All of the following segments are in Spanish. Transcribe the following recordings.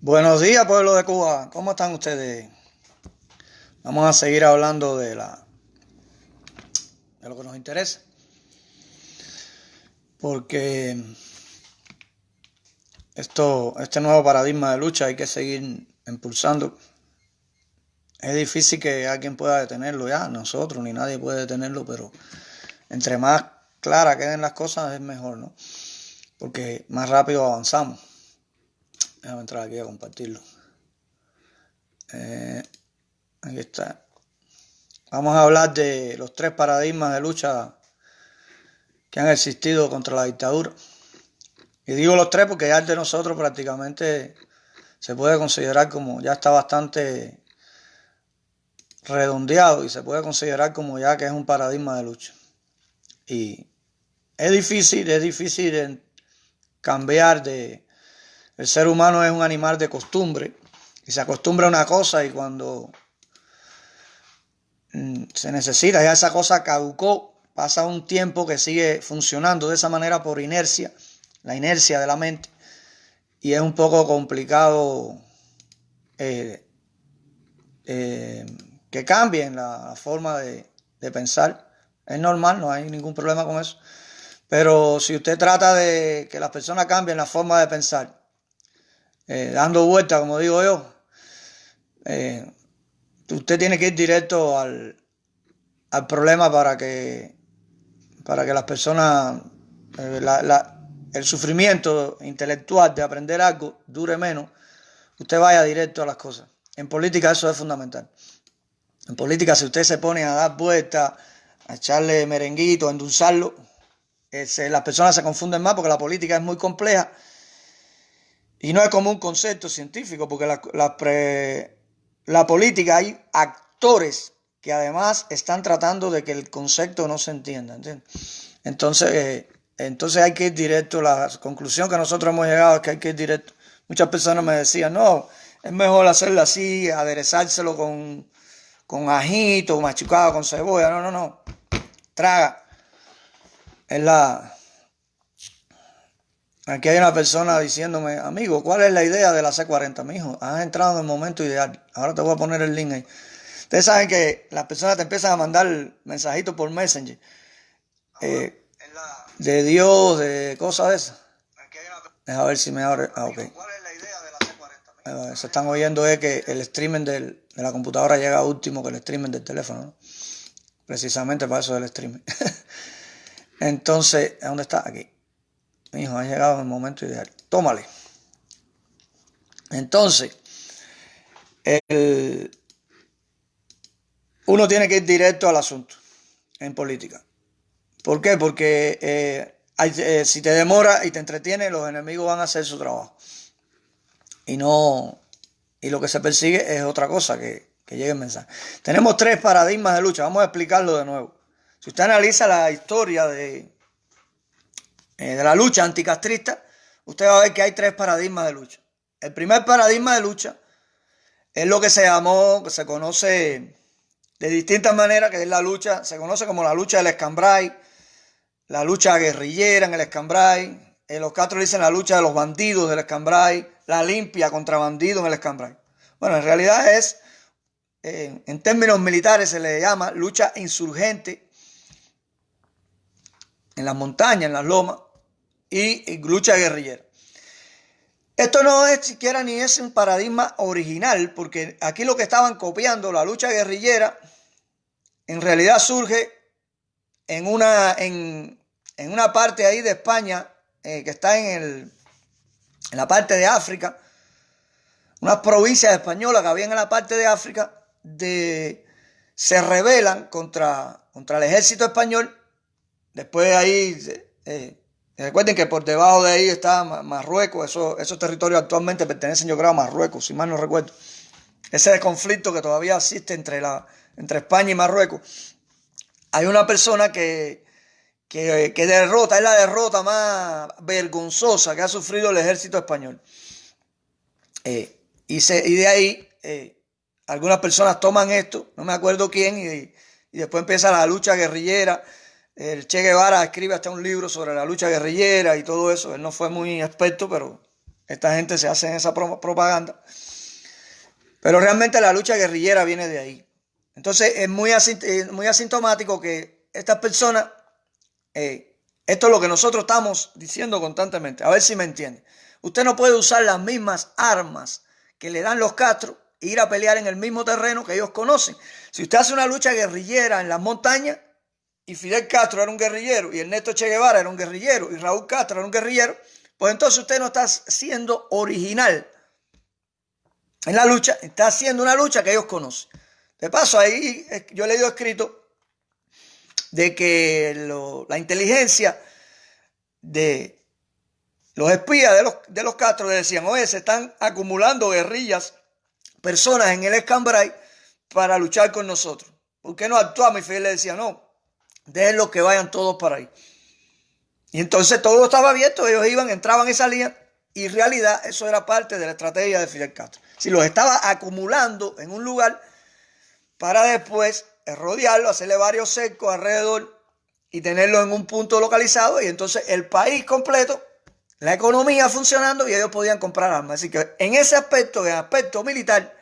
Buenos días, pueblo de Cuba. ¿Cómo están ustedes? Vamos a seguir hablando de lo que nos interesa, porque este nuevo paradigma de lucha hay que seguir impulsando. Es difícil que alguien pueda detenerlo ya, nosotros ni nadie puede detenerlo, pero entre más claras queden las cosas es mejor, ¿no? Porque más rápido avanzamos. Déjame entrar aquí a compartirlo. Aquí está. Vamos a hablar de los tres paradigmas de lucha que han existido contra la dictadura. Y digo los tres porque ya el de nosotros prácticamente se puede considerar como, ya está bastante redondeado y se puede considerar como ya que es un paradigma de lucha. Y es difícil cambiar de... El ser humano es un animal de costumbre y se acostumbra a una cosa y cuando se necesita, ya esa cosa caducó, pasa un tiempo que sigue funcionando de esa manera por inercia, la inercia de la mente, y es un poco complicado eh, que cambien la forma de pensar. Es normal, no hay ningún problema con eso. Pero si usted trata de que las personas cambien la forma de pensar, dando vueltas, como digo yo, eh, usted tiene que ir directo al problema para que las personas, el sufrimiento intelectual de aprender algo dure menos, usted vaya directo a las cosas. En política eso es fundamental. En política, si usted se pone a dar vueltas, a echarle merenguito, a endulzarlo, las personas se confunden más porque la política es muy compleja y no es como un concepto científico, porque la política hay actores que además están tratando de que el concepto no se entienda, ¿entiendes? Entonces hay que ir directo. La conclusión que nosotros hemos llegado es que hay que ir directo. Muchas personas me decían, no, es mejor hacerlo así, aderezárselo con ajito, machucado con cebolla. No, no, no. Traga. Es la... Aquí hay una persona diciéndome, amigo, ¿cuál es la idea de la C40? Mijo, has entrado en el momento ideal. Ahora te voy a poner el link ahí. Ustedes saben que las personas te empiezan a mandar mensajitos por Messenger. Eh, de Dios, de cosas de esas. Deja ver si me abre. Ah, ok. Se están oyendo es que el streaming de la computadora llega último que el streaming del teléfono, ¿no? Precisamente para eso del streaming. Entonces, ¿dónde está? Aquí. Mi hijo ha llegado en el momento ideal. Tómale. Entonces, uno tiene que ir directo al asunto en política. ¿Por qué? Porque si te demora y te entretiene, los enemigos van a hacer su trabajo. Y no, y lo que se persigue es otra cosa, que llegue el mensaje. Tenemos tres paradigmas de lucha, vamos a explicarlo de nuevo. Si usted analiza la historia de la lucha anticastrista, usted va a ver que hay tres paradigmas de lucha. El primer paradigma de lucha es lo que se llamó, que se conoce de distintas maneras, que es la lucha, se conoce como la lucha del Escambray, la lucha guerrillera en el Escambray, los Castro dicen la lucha de los bandidos del Escambray, la limpia contra bandidos en el Escambray. Bueno, en realidad es, en términos militares se le llama lucha insurgente en las montañas, en las lomas, y lucha guerrillera. Esto no es siquiera ni es un paradigma original, porque aquí lo que estaban copiando, la lucha guerrillera, en realidad surge en una parte ahí de España, que está en la parte de África, unas provincias españolas que habían en la parte de África, se rebelan contra el ejército español. Después de ahí, recuerden que por debajo de ahí está Marruecos, esos territorios actualmente pertenecen, yo creo, a Marruecos, si mal no recuerdo. Ese conflicto que todavía existe entre España y Marruecos. Hay una persona que derrota, es la derrota más vergonzosa que ha sufrido el ejército español. Y de ahí algunas personas toman esto, no me acuerdo quién, y después empieza la lucha guerrillera. El Che Guevara escribe hasta un libro sobre la lucha guerrillera y todo eso. Él no fue muy experto, pero Esta gente se hace esa propaganda. Pero realmente la lucha guerrillera viene de ahí. Entonces es muy asintomático que estas personas, esto es lo que nosotros estamos diciendo constantemente, a ver si me entienden. Usted no puede usar las mismas armas que le dan los Castro e ir a pelear en el mismo terreno que ellos conocen. Si usted hace una lucha guerrillera en las montañas, y Fidel Castro era un guerrillero, y Ernesto Che Guevara era un guerrillero, y Raúl Castro era un guerrillero, pues entonces usted no está siendo original en la lucha, está haciendo una lucha que ellos conocen. De paso, ahí yo he leído escrito de que la inteligencia de los espías de los Castro le decían, oye, se están acumulando guerrillas, personas en el Escambray para luchar con nosotros. ¿Por qué no actuamos? Y Fidel le decía, no, déjenlos que vayan todos para ahí. Y entonces todo estaba abierto, ellos iban, entraban y salían, y en realidad eso era parte de la estrategia de Fidel Castro. Si los estaba acumulando en un lugar para después rodearlo, hacerle varios cercos alrededor y tenerlo en un punto localizado, y entonces el país completo, la economía funcionando, y ellos podían comprar armas. Así que en ese aspecto, en el aspecto militar,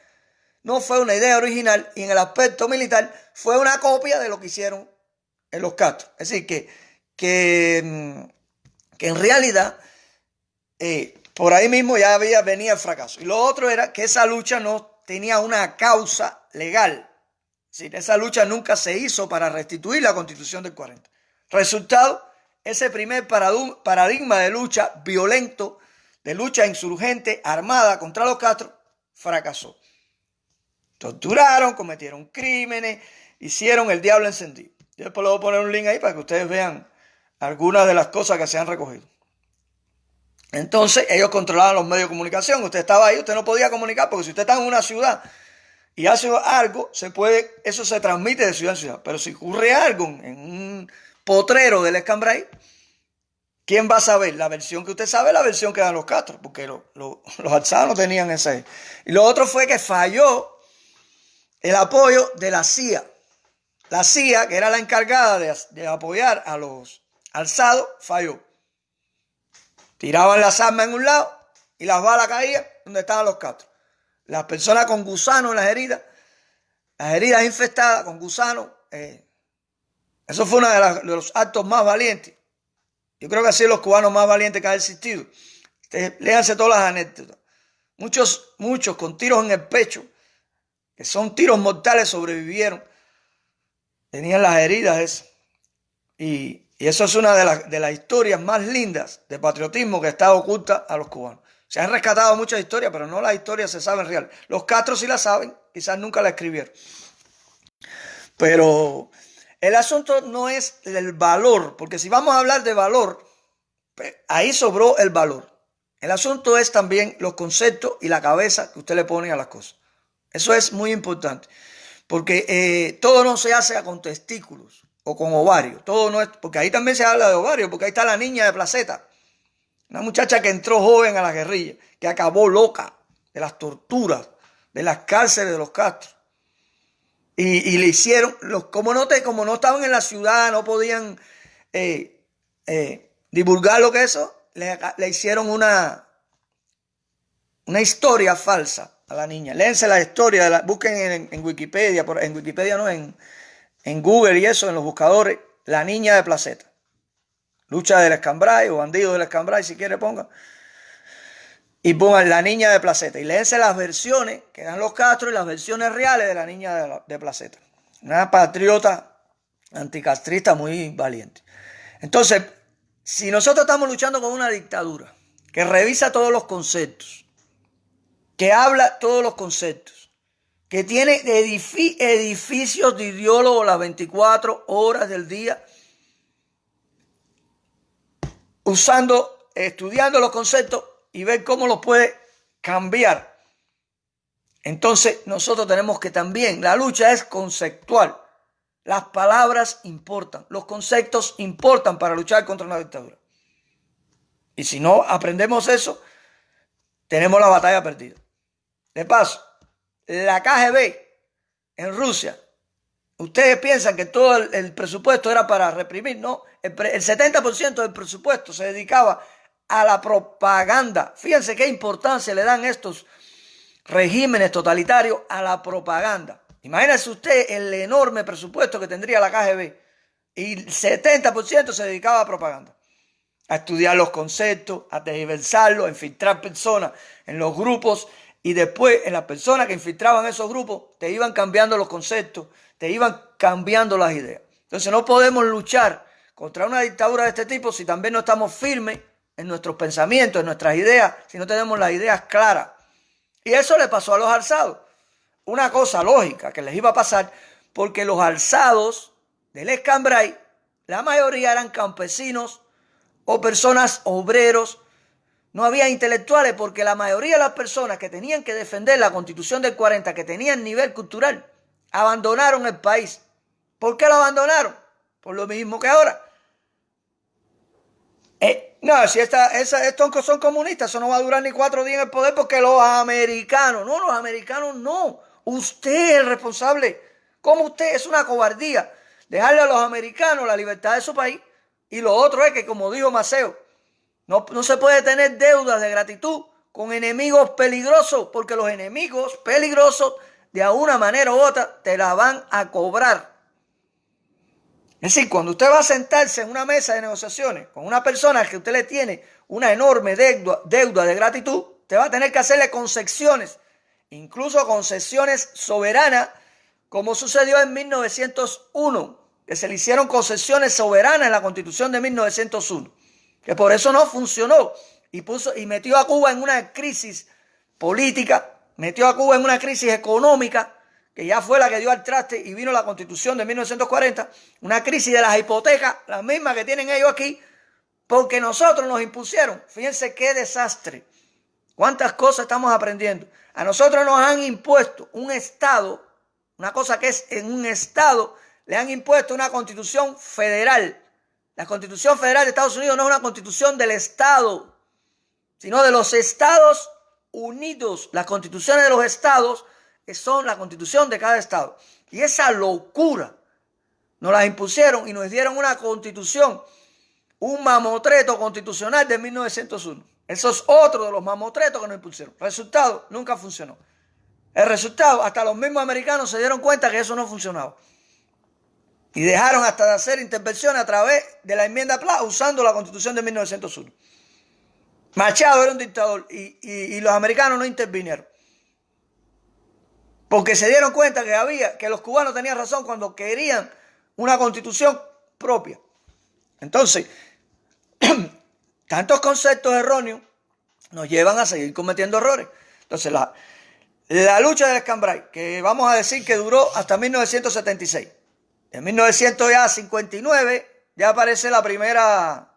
no fue una idea original, y en el aspecto militar fue una copia de lo que hicieron en los Castro. Es decir, que en realidad por ahí mismo ya venía el fracaso. Y lo otro era que esa lucha no tenía una causa legal. Es decir, esa lucha nunca se hizo para restituir la Constitución del 40. Resultado, ese primer paradigma de lucha violento, de lucha insurgente, armada contra los Castro, fracasó. Torturaron, cometieron crímenes, hicieron el diablo encendido. Yo después le voy a poner un link ahí para que ustedes vean algunas de las cosas que se han recogido. Entonces ellos controlaban los medios de comunicación. Usted estaba ahí, usted no podía comunicar, porque si usted está en una ciudad y hace algo, eso se transmite de ciudad en ciudad. Pero si ocurre algo en un potrero del Escambray, ¿quién va a saber? La versión que usted sabe es la versión que dan los Castro, porque los alzados no tenían ese. Y lo otro fue que falló el apoyo de la CIA. La CIA, que era la encargada de apoyar a los alzados, falló. Tiraban las armas en un lado y las balas caían donde estaban los Castro. Las personas con gusanos en las heridas infestadas con gusanos, eso fue uno de los actos más valientes. Yo creo que han sido los cubanos más valientes que han existido. Léanse todas las anécdotas. Muchos con tiros en el pecho, que son tiros mortales, sobrevivieron. Tenían las heridas esas. Y eso es una de las historias más lindas de patriotismo que está oculta a los cubanos. Se han rescatado muchas historias, pero no las historias se saben real. Los Castro sí las saben, quizás nunca la escribieron. Pero el asunto no es el valor, porque si vamos a hablar de valor, ahí sobró el valor. El asunto es también los conceptos y la cabeza que usted le pone a las cosas. Eso es muy importante, porque todo no se hace con testículos o con ovarios. Todo no es, porque ahí también se habla de ovarios, porque ahí está la niña de Placeta, una muchacha que entró joven a la guerrilla, que acabó loca de las torturas, de las cárceles de los Castro. Y le hicieron, como no estaban en la ciudad, no podían divulgar lo que eso, le hicieron una historia falsa a la niña. Léense la historia, busquen en Wikipedia, en Wikipedia no, en Google y eso, en los buscadores, la niña de Placeta. Lucha del Escambray o bandido del Escambray, si quiere pongan. Y pongan la niña de Placeta. Y léense las versiones que dan los Castro y las versiones reales de la niña de Placeta. Una patriota anticastrista muy valiente. Entonces, si nosotros estamos luchando con una dictadura que revisa todos los conceptos, que habla todos los conceptos, que tiene edificios de ideólogos las 24 horas del día, estudiando los conceptos y ver cómo los puede cambiar. Entonces nosotros tenemos que también, la lucha es conceptual. Las palabras importan, los conceptos importan para luchar contra una dictadura. Y si no aprendemos eso, tenemos la batalla perdida. De paso, la KGB en Rusia, ustedes piensan que todo el presupuesto era para reprimir, ¿no? El 70% del presupuesto se dedicaba a la propaganda. Fíjense qué importancia le dan estos regímenes totalitarios a la propaganda. Imagínese usted el enorme presupuesto que tendría la KGB y el 70% se dedicaba a propaganda, a estudiar los conceptos, a tergiversarlos, a infiltrar personas en los grupos, y después en las personas que infiltraban esos grupos te iban cambiando los conceptos, te iban cambiando las ideas. Entonces no podemos luchar contra una dictadura de este tipo si también no estamos firmes en nuestros pensamientos, en nuestras ideas, si no tenemos las ideas claras. Y eso le pasó a los alzados. Una cosa lógica que les iba a pasar, porque los alzados del Escambray, la mayoría eran campesinos o personas obreros. No había intelectuales, porque la mayoría de las personas que tenían que defender la Constitución del 40, que tenían nivel cultural, abandonaron el país. ¿Por qué lo abandonaron? Por lo mismo que ahora. No, si estos son comunistas, eso no va a durar ni 4 días en el poder, porque los americanos no. Usted es el responsable. ¿Cómo usted? Es una cobardía dejarle a los americanos la libertad de su país. Y lo otro es que, como dijo Maceo, no se puede tener deudas de gratitud con enemigos peligrosos, porque los enemigos peligrosos, de una manera u otra, te la van a cobrar. Es decir, cuando usted va a sentarse en una mesa de negociaciones con una persona que usted le tiene una enorme deuda de gratitud, te va a tener que hacerle concesiones, incluso concesiones soberanas, como sucedió en 1901, que se le hicieron concesiones soberanas en la Constitución de 1901, que por eso no funcionó y metió a Cuba en una crisis política, metió a Cuba en una crisis económica, que ya fue la que dio al traste, y vino la Constitución de 1940, una crisis de las hipotecas, la misma que tienen ellos aquí, porque nosotros nos impusieron. Fíjense qué desastre, cuántas cosas estamos aprendiendo. A nosotros nos han impuesto un Estado, una cosa que es en un Estado, le han impuesto una Constitución federal. La Constitución Federal de Estados Unidos no es una Constitución del Estado, sino de los Estados Unidos. Las constituciones de los estados son la constitución de cada estado. Y esa locura nos la impusieron y nos dieron una constitución, un mamotreto constitucional de 1901. Eso es otro de los mamotretos que nos impusieron. Resultado, nunca funcionó. El resultado, hasta los mismos americanos se dieron cuenta que eso no funcionaba. Y dejaron hasta de hacer intervenciones a través de la enmienda Pla, usando la Constitución de 1901. Machado era un dictador y los americanos no intervinieron. Porque se dieron cuenta que los cubanos tenían razón cuando querían una constitución propia. Entonces, tantos conceptos erróneos nos llevan a seguir cometiendo errores. Entonces, la lucha del Escambray, que vamos a decir que duró hasta 1976. En 1959 ya aparece la primera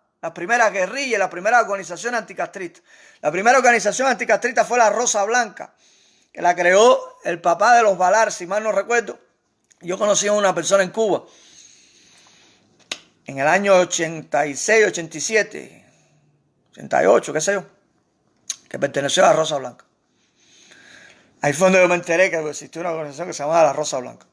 guerrilla, la primera organización anticastrista. La primera organización anticastrista fue la Rosa Blanca, que la creó el papá de los Balar, si mal no recuerdo. Yo conocí a una persona en Cuba en el año 86, 87, 88, qué sé yo, que perteneció a la Rosa Blanca. Ahí fue donde yo me enteré que existía una organización que se llamaba la Rosa Blanca.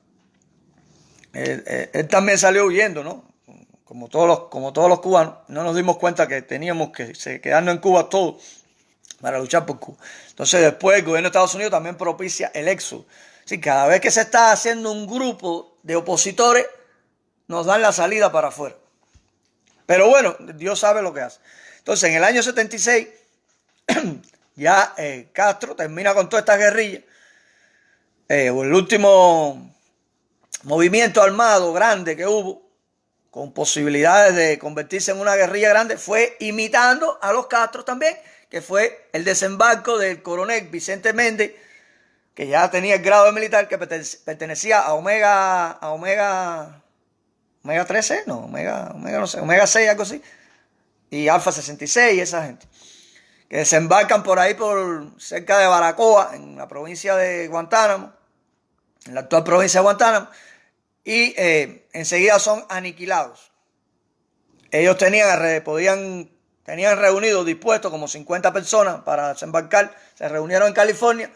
Él también salió huyendo, ¿no? Como todos los cubanos. No nos dimos cuenta que teníamos que quedarnos en Cuba todos para luchar por Cuba. Entonces después el gobierno de Estados Unidos también propicia el éxodo. Sí, cada vez que se está haciendo un grupo de opositores, nos dan la salida para afuera. Pero bueno, Dios sabe lo que hace. Entonces en el año 76, ya Castro termina con todas estas guerrillas. El último movimiento armado grande que hubo, con posibilidades de convertirse en una guerrilla grande, fue imitando a los Castros también, que fue el desembarco del coronel Vicente Méndez, que ya tenía el grado de militar, que pertenecía a Omega 13, no, Omega 6, algo así, y Alfa 66 y esa gente, que desembarcan por ahí, por cerca de Baracoa, en la provincia de Guantánamo, en la actual provincia de Guantánamo, y enseguida son aniquilados. Ellos tenían reunidos, dispuestos como 50 personas para desembarcar, se reunieron en California,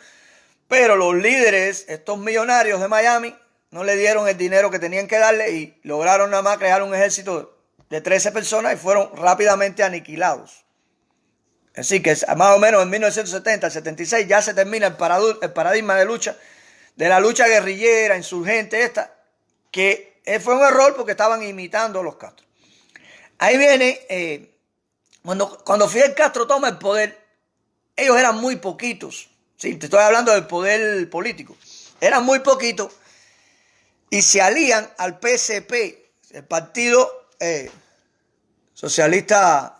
pero los líderes, estos millonarios de Miami, no le dieron el dinero que tenían que darle y lograron nada más crear un ejército de 13 personas y fueron rápidamente aniquilados. Es decir, que más o menos en 1970, 76 ya se termina el paradigma de lucha, de la lucha guerrillera, insurgente, que fue un error porque estaban imitando a los Castro. Ahí viene, cuando Fidel Castro toma el poder, ellos eran muy poquitos. Sí, te estoy hablando del poder político. Eran muy poquitos y se alían al PSP, el Partido Socialista.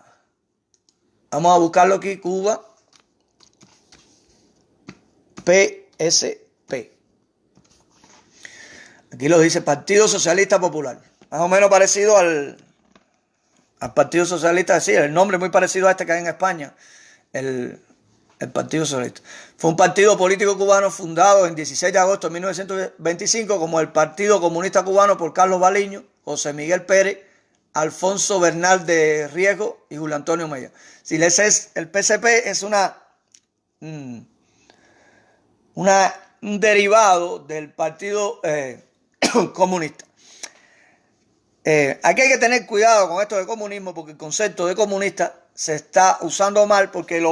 Vamos a buscarlo aquí, Cuba. PSP. Aquí lo dice Partido Socialista Popular. Más o menos parecido al Partido Socialista. Sí, el nombre es muy parecido a este que hay en España. El Partido Socialista. Fue un partido político cubano fundado en 16 de agosto de 1925 como el Partido Comunista Cubano por Carlos Baliño, José Miguel Pérez, Alfonso Bernal de Riesgo y Julio Antonio Mella. Si el PSP es un derivado del Partido Comunista. Aquí hay que tener cuidado con esto de comunismo porque el concepto de comunista se está usando mal porque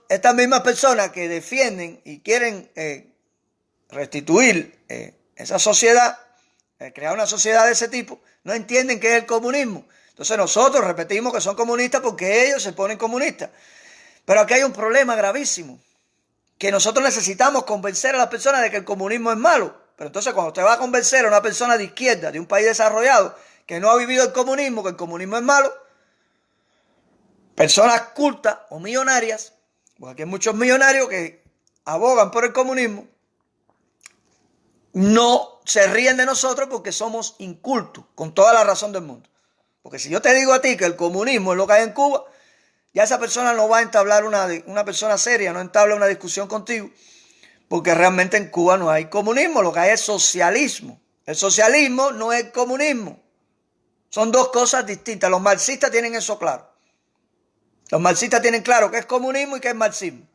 estas mismas personas que defienden y quieren restituir esa sociedad, crear una sociedad de ese tipo, no entienden qué es el comunismo. Entonces nosotros repetimos que son comunistas porque ellos se ponen comunistas. Pero aquí hay un problema gravísimo, que nosotros necesitamos convencer a las personas de que el comunismo es malo. Pero entonces cuando usted va a convencer a una persona de izquierda, de un país desarrollado, que no ha vivido el comunismo, que el comunismo es malo, personas cultas o millonarias, porque aquí hay muchos millonarios que abogan por el comunismo, no se ríen de nosotros porque somos incultos, con toda la razón del mundo. Porque si yo te digo a ti que el comunismo es lo que hay en Cuba, ya esa persona no va a entablar una persona seria, no entabla una discusión contigo, porque realmente en Cuba no hay comunismo, lo que hay es socialismo. El socialismo no es comunismo. Son dos cosas distintas. Los marxistas tienen eso claro. Los marxistas tienen claro qué es comunismo y qué es marxismo.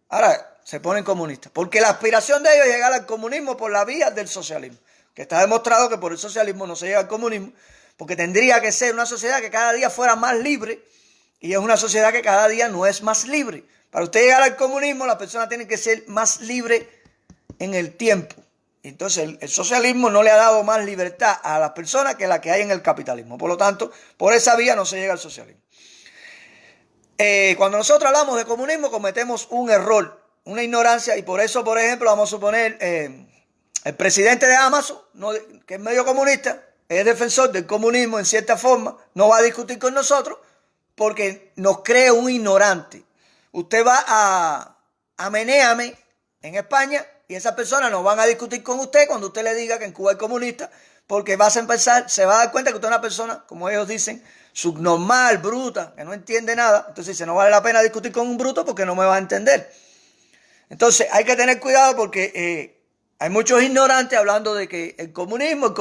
Ahora se ponen comunistas, porque la aspiración de ellos es llegar al comunismo por la vía del socialismo, que está demostrado que por el socialismo no se llega al comunismo, porque tendría que ser una sociedad que cada día fuera más libre, y es una sociedad que cada día no es más libre. Para usted llegar al comunismo, las personas tienen que ser más libres en el tiempo. Entonces el socialismo no le ha dado más libertad a las personas que la que hay en el capitalismo. Por lo tanto, por esa vía no se llega al socialismo. Cuando nosotros hablamos de comunismo cometemos un error, una ignorancia, y por eso, por ejemplo, vamos a suponer el presidente de Amazon, que es medio comunista, es defensor del comunismo en cierta forma, no va a discutir con nosotros porque nos cree un ignorante. Usted va a Menéame en España y esas personas no van a discutir con usted cuando usted le diga que en Cuba es comunista, porque se va a dar cuenta que usted es una persona, como ellos dicen, subnormal, bruta, que no entiende nada. Entonces dice, no vale la pena discutir con un bruto porque no me va a entender. Entonces hay que tener cuidado porque hay muchos ignorantes hablando de que el comunismo,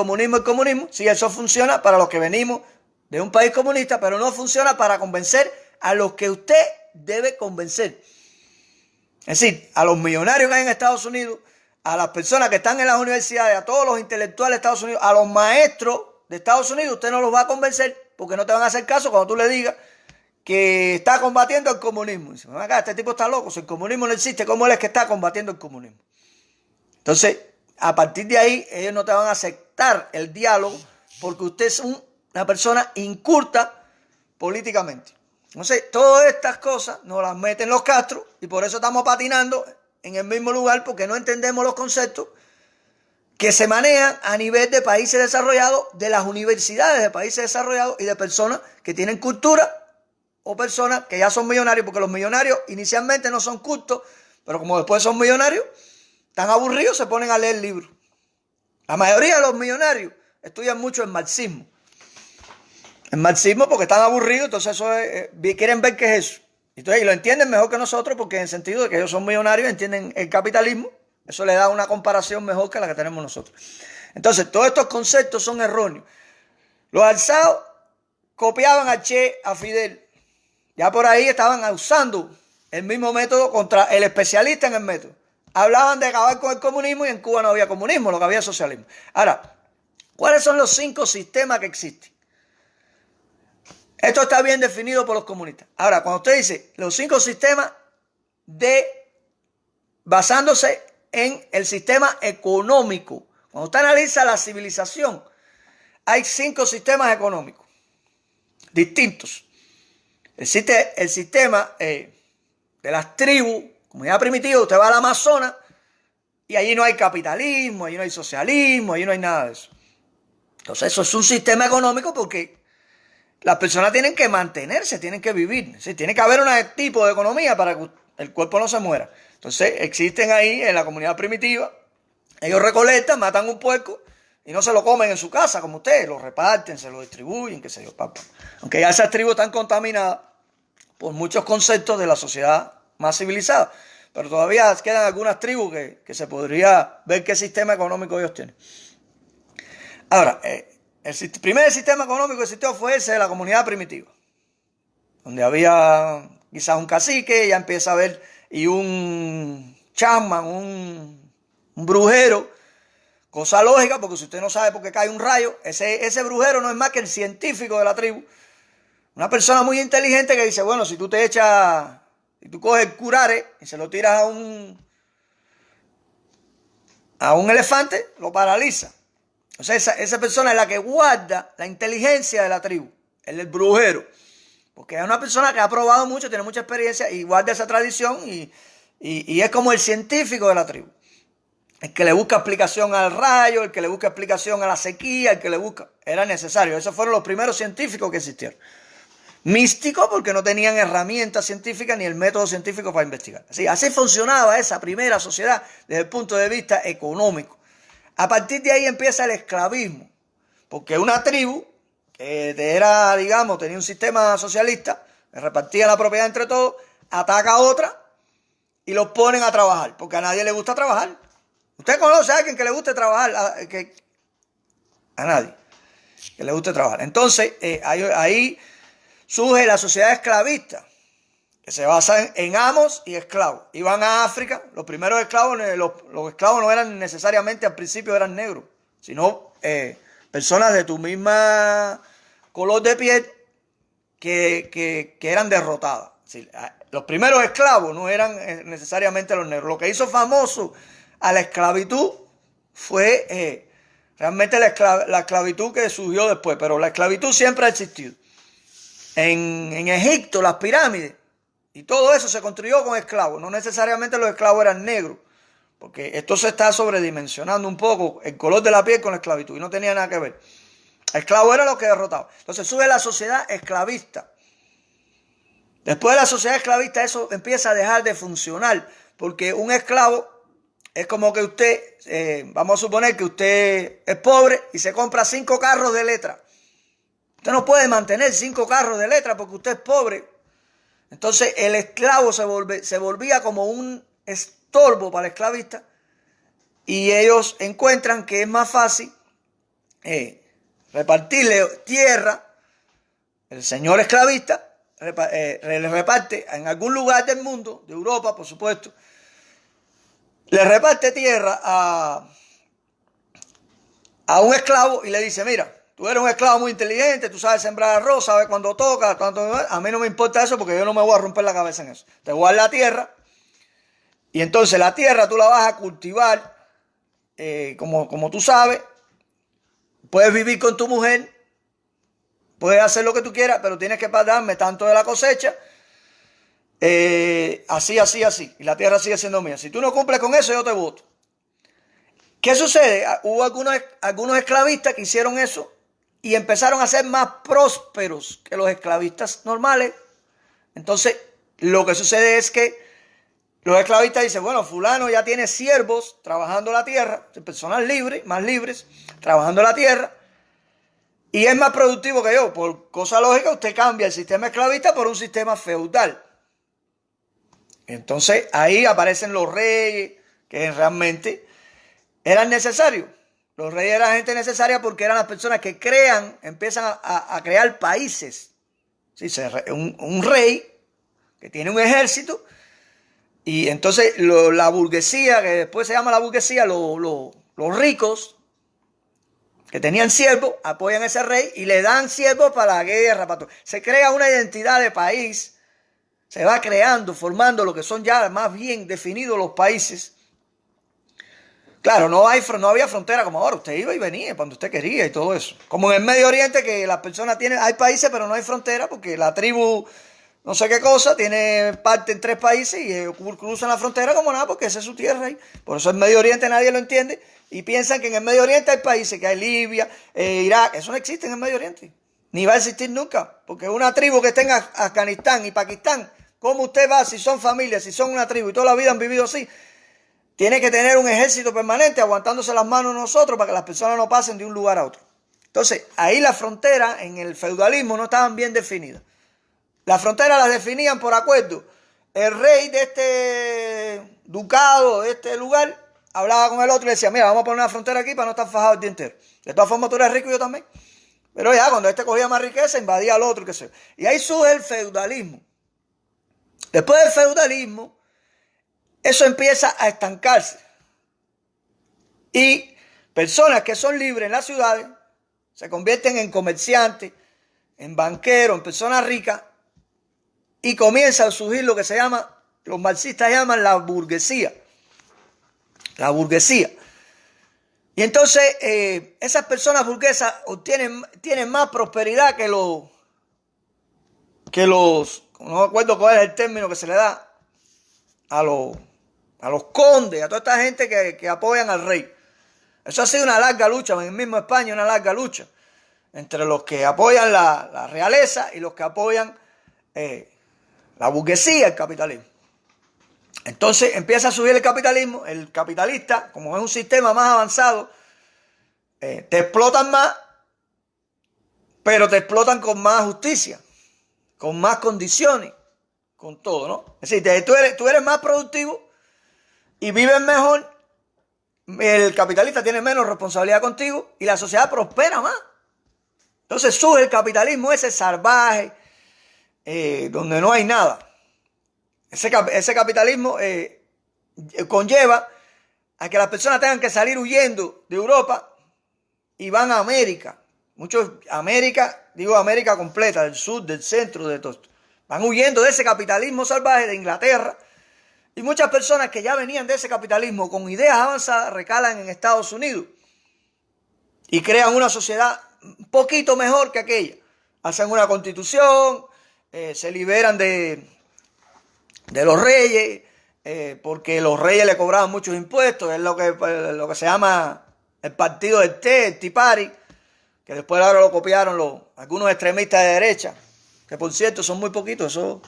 sí, eso funciona para los que venimos de un país comunista, pero no funciona para convencer a los que usted debe convencer. Es decir, a los millonarios que hay en Estados Unidos, a las personas que están en las universidades, a todos los intelectuales de Estados Unidos, a los maestros de Estados Unidos, usted no los va a convencer porque no te van a hacer caso cuando tú le digas que está combatiendo el comunismo. Dice, acá, este tipo está loco, si el comunismo no existe, ¿cómo él es que está combatiendo el comunismo? Entonces, a partir de ahí, ellos no te van a aceptar el diálogo porque usted es una persona inculta políticamente. Entonces, todas estas cosas nos las meten los Castro y por eso estamos patinando en el mismo lugar porque no entendemos los conceptos que se manejan a nivel de países desarrollados, de las universidades de países desarrollados y de personas que tienen cultura o personas que ya son millonarios, porque los millonarios inicialmente no son cultos, pero como después son millonarios, tan aburridos se ponen a leer libros. La mayoría de los millonarios estudian mucho el marxismo. El marxismo porque están aburridos, entonces eso quieren ver qué es eso. Entonces, y lo entienden mejor que nosotros porque en el sentido de que ellos son millonarios, entienden el capitalismo. Eso le da una comparación mejor que la que tenemos nosotros. Entonces, todos estos conceptos son erróneos. Los alzados copiaban a Che, a Fidel. Ya por ahí estaban usando el mismo método contra el especialista en el método. Hablaban de acabar con el comunismo y en Cuba no había comunismo, lo que había socialismo. Ahora, ¿cuáles son los 5 sistemas que existen? Esto está bien definido por los comunistas. Ahora, cuando usted dice los 5 sistemas basándose en el sistema económico, cuando usted analiza la civilización, hay 5 sistemas económicos distintos. Existe el sistema de las tribus, comunidad primitiva. Usted va al Amazonas y allí no hay capitalismo, allí no hay socialismo, allí no hay nada de eso. Entonces eso es un sistema económico porque las personas tienen que mantenerse, tienen que vivir. ¿Sí? Tiene que haber un tipo de economía para que el cuerpo no se muera. Entonces existen ahí en la comunidad primitiva, ellos recolectan, matan un puerco y no se lo comen en su casa como ustedes, lo reparten, se lo distribuyen, qué sé yo, papá. Aunque ya esas tribus están contaminadas por muchos conceptos de la sociedad más civilizada, pero todavía quedan algunas tribus que se podría ver qué sistema económico ellos tienen. Ahora, el primer sistema económico que existió fue ese de la comunidad primitiva, donde había quizás un cacique, ya empieza a haber, y un chamán, un brujero, cosa lógica, porque si usted no sabe por qué cae un rayo, ese brujero no es más que el científico de la tribu, una persona muy inteligente que dice, bueno, si tú coges el curare y se lo tiras a un elefante, lo paraliza. O sea, esa persona es la que guarda la inteligencia de la tribu, el brujero. Porque es una persona que ha probado mucho, tiene mucha experiencia y guarda esa tradición y es como el científico de la tribu. El que le busca explicación al rayo, el que le busca explicación a la sequía, el que le busca. Era necesario. Esos fueron los primeros científicos que existieron. Místicos porque no tenían herramientas científicas ni el método científico para investigar. Así funcionaba esa primera sociedad desde el punto de vista económico. A partir de ahí empieza el esclavismo, porque una tribu que tenía un sistema socialista, que repartía la propiedad entre todos, ataca a otra y los ponen a trabajar, porque a nadie le gusta trabajar. ¿Usted conoce a alguien que le guste trabajar? A nadie que le guste trabajar. Entonces, ahí surge la sociedad esclavista, que se basa en amos y esclavos. Iban a África, los primeros esclavos, los esclavos no eran necesariamente al principio eran negros, sino personas de tu misma color de piel que eran derrotadas. Los primeros esclavos no eran necesariamente los negros. Lo que hizo famoso a la esclavitud fue realmente la esclavitud que surgió después, pero la esclavitud siempre ha existido. En Egipto, las pirámides, y todo eso se construyó con esclavos. No necesariamente los esclavos eran negros, porque esto se está sobredimensionando un poco, el color de la piel con la esclavitud, y no tenía nada que ver. El esclavo era lo que derrotaba. Entonces sube la sociedad esclavista. Después de la sociedad esclavista eso empieza a dejar de funcionar, porque un esclavo es como que usted, vamos a suponer que usted es pobre y se compra 5 carros de letra. Usted no puede mantener 5 carros de letra porque usted es pobre. Entonces el esclavo se volvía como un estorbo para el esclavista y ellos encuentran que es más fácil repartirle tierra. El señor esclavista le reparte en algún lugar del mundo, de Europa por supuesto, le reparte tierra a un esclavo y le dice, mira, tú eres un esclavo muy inteligente, tú sabes sembrar arroz, sabes cuándo toca, a mí no me importa eso porque yo no me voy a romper la cabeza en eso. Te voy a dar la tierra y entonces la tierra tú la vas a cultivar como tú sabes, puedes vivir con tu mujer, puedes hacer lo que tú quieras, pero tienes que darme tanto de la cosecha, así, y la tierra sigue siendo mía. Si tú no cumples con eso, yo te voto. ¿Qué sucede? Hubo algunos esclavistas que hicieron eso y empezaron a ser más prósperos que los esclavistas normales. Entonces, lo que sucede es que los esclavistas dicen, bueno, fulano ya tiene siervos trabajando la tierra, personas libres, más libres, trabajando la tierra, y es más productivo que yo. Por cosa lógica, usted cambia el sistema esclavista por un sistema feudal. Entonces, ahí aparecen los reyes, que realmente eran necesarios. Los reyes eran gente necesaria porque eran las personas que empiezan a crear países. ¿Sí? Un rey que tiene un ejército y entonces la burguesía, que después se llama la burguesía, los ricos, que tenían siervos, apoyan a ese rey y le dan siervos para la guerra. Para todo. Se crea una identidad de país, se va creando, formando lo que son ya más bien definidos los países. Claro, no había frontera como ahora, usted iba y venía cuando usted quería y todo eso. Como en el Medio Oriente, que las personas tienen, hay países pero no hay frontera porque la tribu no sé qué cosa tiene parte en 3 países y cruzan la frontera como nada porque esa es su tierra. Por eso el Medio Oriente nadie lo entiende y piensan que en el Medio Oriente hay países, que hay Libia, Irak, eso no existe en el Medio Oriente. Ni va a existir nunca, porque una tribu que esté en Afganistán y Pakistán, ¿cómo usted va si son familias, si son una tribu y toda la vida han vivido así? Tiene que tener un ejército permanente aguantándose las manos nosotros para que las personas no pasen de un lugar a otro. Entonces, ahí las fronteras en el feudalismo no estaban bien definidas. Las fronteras las definían por acuerdo. El rey de este ducado, de este lugar, hablaba con el otro y le decía, mira, vamos a poner una frontera aquí para no estar fajado el día entero. De todas formas, tú eres rico y yo también. Pero ya, cuando este cogía más riqueza, invadía al otro, qué sé yo. Y ahí surge el feudalismo. Después del feudalismo, eso empieza a estancarse. Y personas que son libres en las ciudades se convierten en comerciantes, en banqueros, en personas ricas, y comienza a surgir lo que se llama, los marxistas llaman la burguesía. La burguesía. Y entonces esas personas burguesas tienen más prosperidad que los, no me acuerdo cuál es el término que se le da, a los condes, a toda esta gente que apoyan al rey. Eso ha sido una larga lucha, en el mismo España una larga lucha, entre los que apoyan la realeza y los que apoyan la burguesía, el capitalismo. Entonces empieza a subir el capitalismo, el capitalista, como es un sistema más avanzado, te explotan más, pero te explotan con más justicia, con más condiciones, con todo, ¿no? Es decir, tú eres más productivo y vives mejor, el capitalista tiene menos responsabilidad contigo y la sociedad prospera más. Entonces surge el capitalismo ese salvaje, donde no hay nada. Ese capitalismo conlleva a que las personas tengan que salir huyendo de Europa y van a América. Muchos, América completa, del sur, del centro, de todo esto. Van huyendo de ese capitalismo salvaje de Inglaterra. Y muchas personas que ya venían de ese capitalismo con ideas avanzadas recalan en Estados Unidos y crean una sociedad un poquito mejor que aquella. Hacen una constitución, se liberan de los reyes, porque los reyes le cobraban muchos impuestos. Es lo que se llama el partido del Té, el Tea Party, que después ahora lo copiaron algunos extremistas de derecha, que por cierto son muy poquitos, eso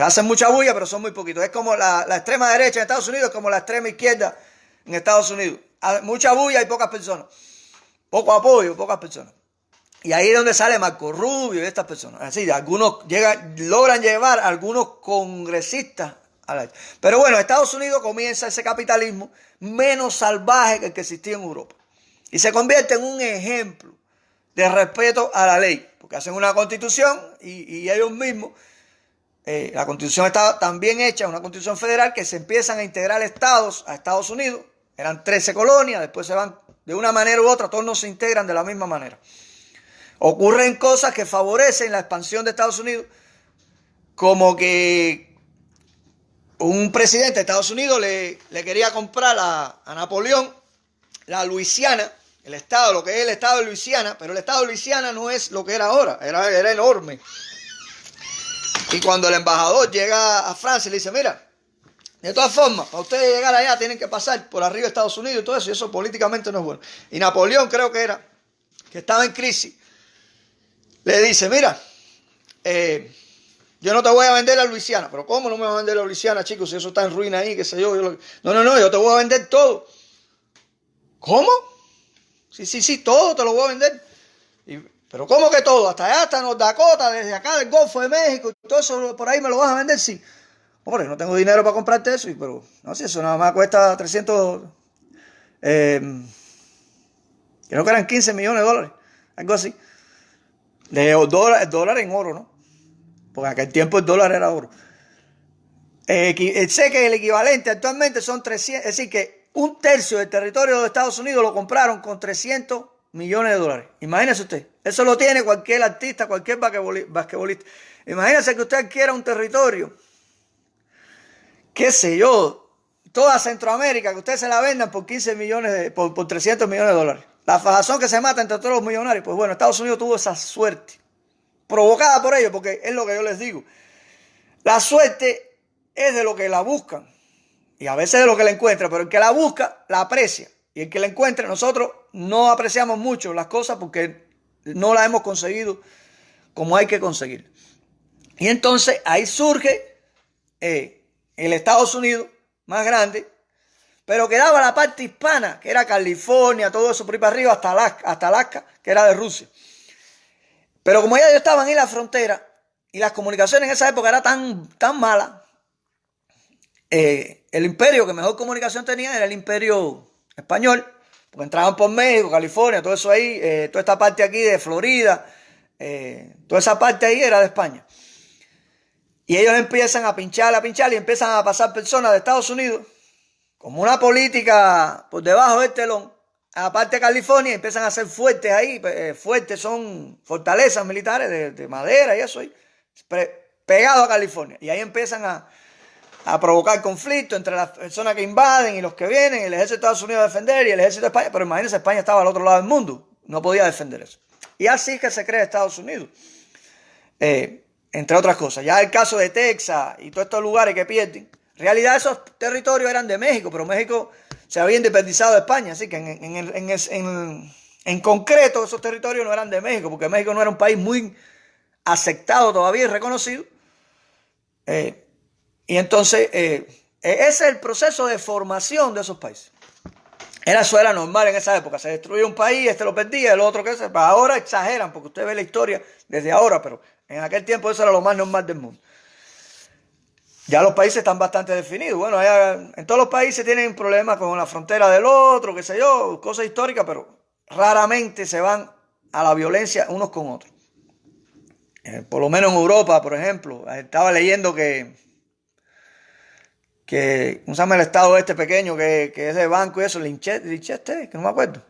hacen mucha bulla, pero son muy poquitos. Es como la extrema derecha en Estados Unidos, es como la extrema izquierda en Estados Unidos. Mucha bulla y pocas personas. Poco apoyo, pocas personas. Y ahí es donde sale Marco Rubio y estas personas. Así, algunos logran llevar a algunos congresistas a la... Pero bueno, Estados Unidos comienza ese capitalismo menos salvaje que el que existía en Europa. Y se convierte en un ejemplo de respeto a la ley. Porque hacen una constitución y ellos mismos, la constitución está tan bien hecha, una constitución federal, que se empiezan a integrar estados a Estados Unidos. Eran 13 colonias, después se van de una manera u otra, todos no se integran de la misma manera. Ocurren cosas que favorecen la expansión de Estados Unidos, como que un presidente de Estados Unidos le quería comprar a Napoleón la Luisiana, el estado, lo que es el estado de Luisiana, pero el estado de Luisiana no es lo que era ahora, era enorme. Y cuando el embajador llega a Francia y le dice, mira, de todas formas, para ustedes llegar allá tienen que pasar por arriba de Estados Unidos y todo eso, y eso políticamente no es bueno. Y Napoleón, creo que era, que estaba en crisis, le dice, mira, yo no te voy a vender la Luisiana. Pero ¿cómo no me vas a vender la Luisiana, chicos? Si eso está en ruina ahí, qué sé yo. No, yo te voy a vender todo. ¿Cómo? Sí, todo te lo voy a vender. Pero ¿cómo que todo? Hasta allá, hasta North Dakota, desde acá del Golfo de México, y todo eso por ahí me lo vas a vender, sí. Hombre, no tengo dinero para comprarte eso, pero no sé, eso nada más cuesta 300, creo que eran 15 millones de dólares, algo así. El dólar en oro, ¿no? Porque en aquel tiempo el dólar era oro. Sé que el equivalente actualmente son 300, es decir, que Un tercio del territorio de Estados Unidos lo compraron con 300 millones de dólares. Imagínese usted. Eso lo tiene cualquier artista, cualquier basquetbolista. Imagínese que usted adquiera un territorio, qué sé yo, toda Centroamérica, que usted se la vendan por 15 millones, por 300 millones de dólares. La fajazón que se mata entre todos los millonarios. Pues bueno, Estados Unidos tuvo esa suerte, provocada por ellos, porque es lo que yo les digo. La suerte es de lo que la buscan. Y a veces de lo que la encuentra, pero el que la busca, la aprecia. Y el que la encuentra, nosotros no apreciamos mucho las cosas porque no las hemos conseguido como hay que conseguir. Y entonces ahí surge el Estados Unidos más grande, pero quedaba la parte hispana, que era California, todo eso por ahí para arriba, hasta Alaska, que era de Rusia. Pero como ya ellos estaban ahí en la frontera, y las comunicaciones en esa época eran tan malas, el imperio que mejor comunicación tenía era el imperio español, porque entraban por México, California, todo eso ahí, toda esta parte aquí de Florida, toda esa parte ahí era de España. Y ellos empiezan a pinchar y empiezan a pasar personas de Estados Unidos, como una política por debajo del telón, a la parte de California, y empiezan a ser fuertes ahí, fuertes son fortalezas militares de madera y eso ahí, pegado a California. Y ahí empiezan a provocar conflicto entre las personas que invaden y los que vienen, el ejército de Estados Unidos a defender y el ejército de España, pero imagínense, España estaba al otro lado del mundo, no podía defender eso. Y así es que se crea Estados Unidos, entre otras cosas. Ya el caso de Texas y todos estos lugares que pierden, en realidad esos territorios eran de México, pero México se había independizado de España, así que en concreto esos territorios no eran de México, porque México no era un país muy aceptado todavía y reconocido. Y entonces, ese es el proceso de formación de esos países. Eso era normal en esa época. Se destruía un país, este lo perdía, el otro qué sé. Ahora exageran, porque usted ve la historia desde ahora, pero en aquel tiempo eso era lo más normal del mundo. Ya los países están bastante definidos. Bueno, en todos los países tienen problemas con la frontera del otro, qué sé yo, cosas históricas, pero raramente se van a la violencia unos con otros. Por lo menos en Europa, por ejemplo, estaba leyendo que ¿cómo se llama el estado este pequeño que es de banco y eso? Liechtenstein, que no me acuerdo,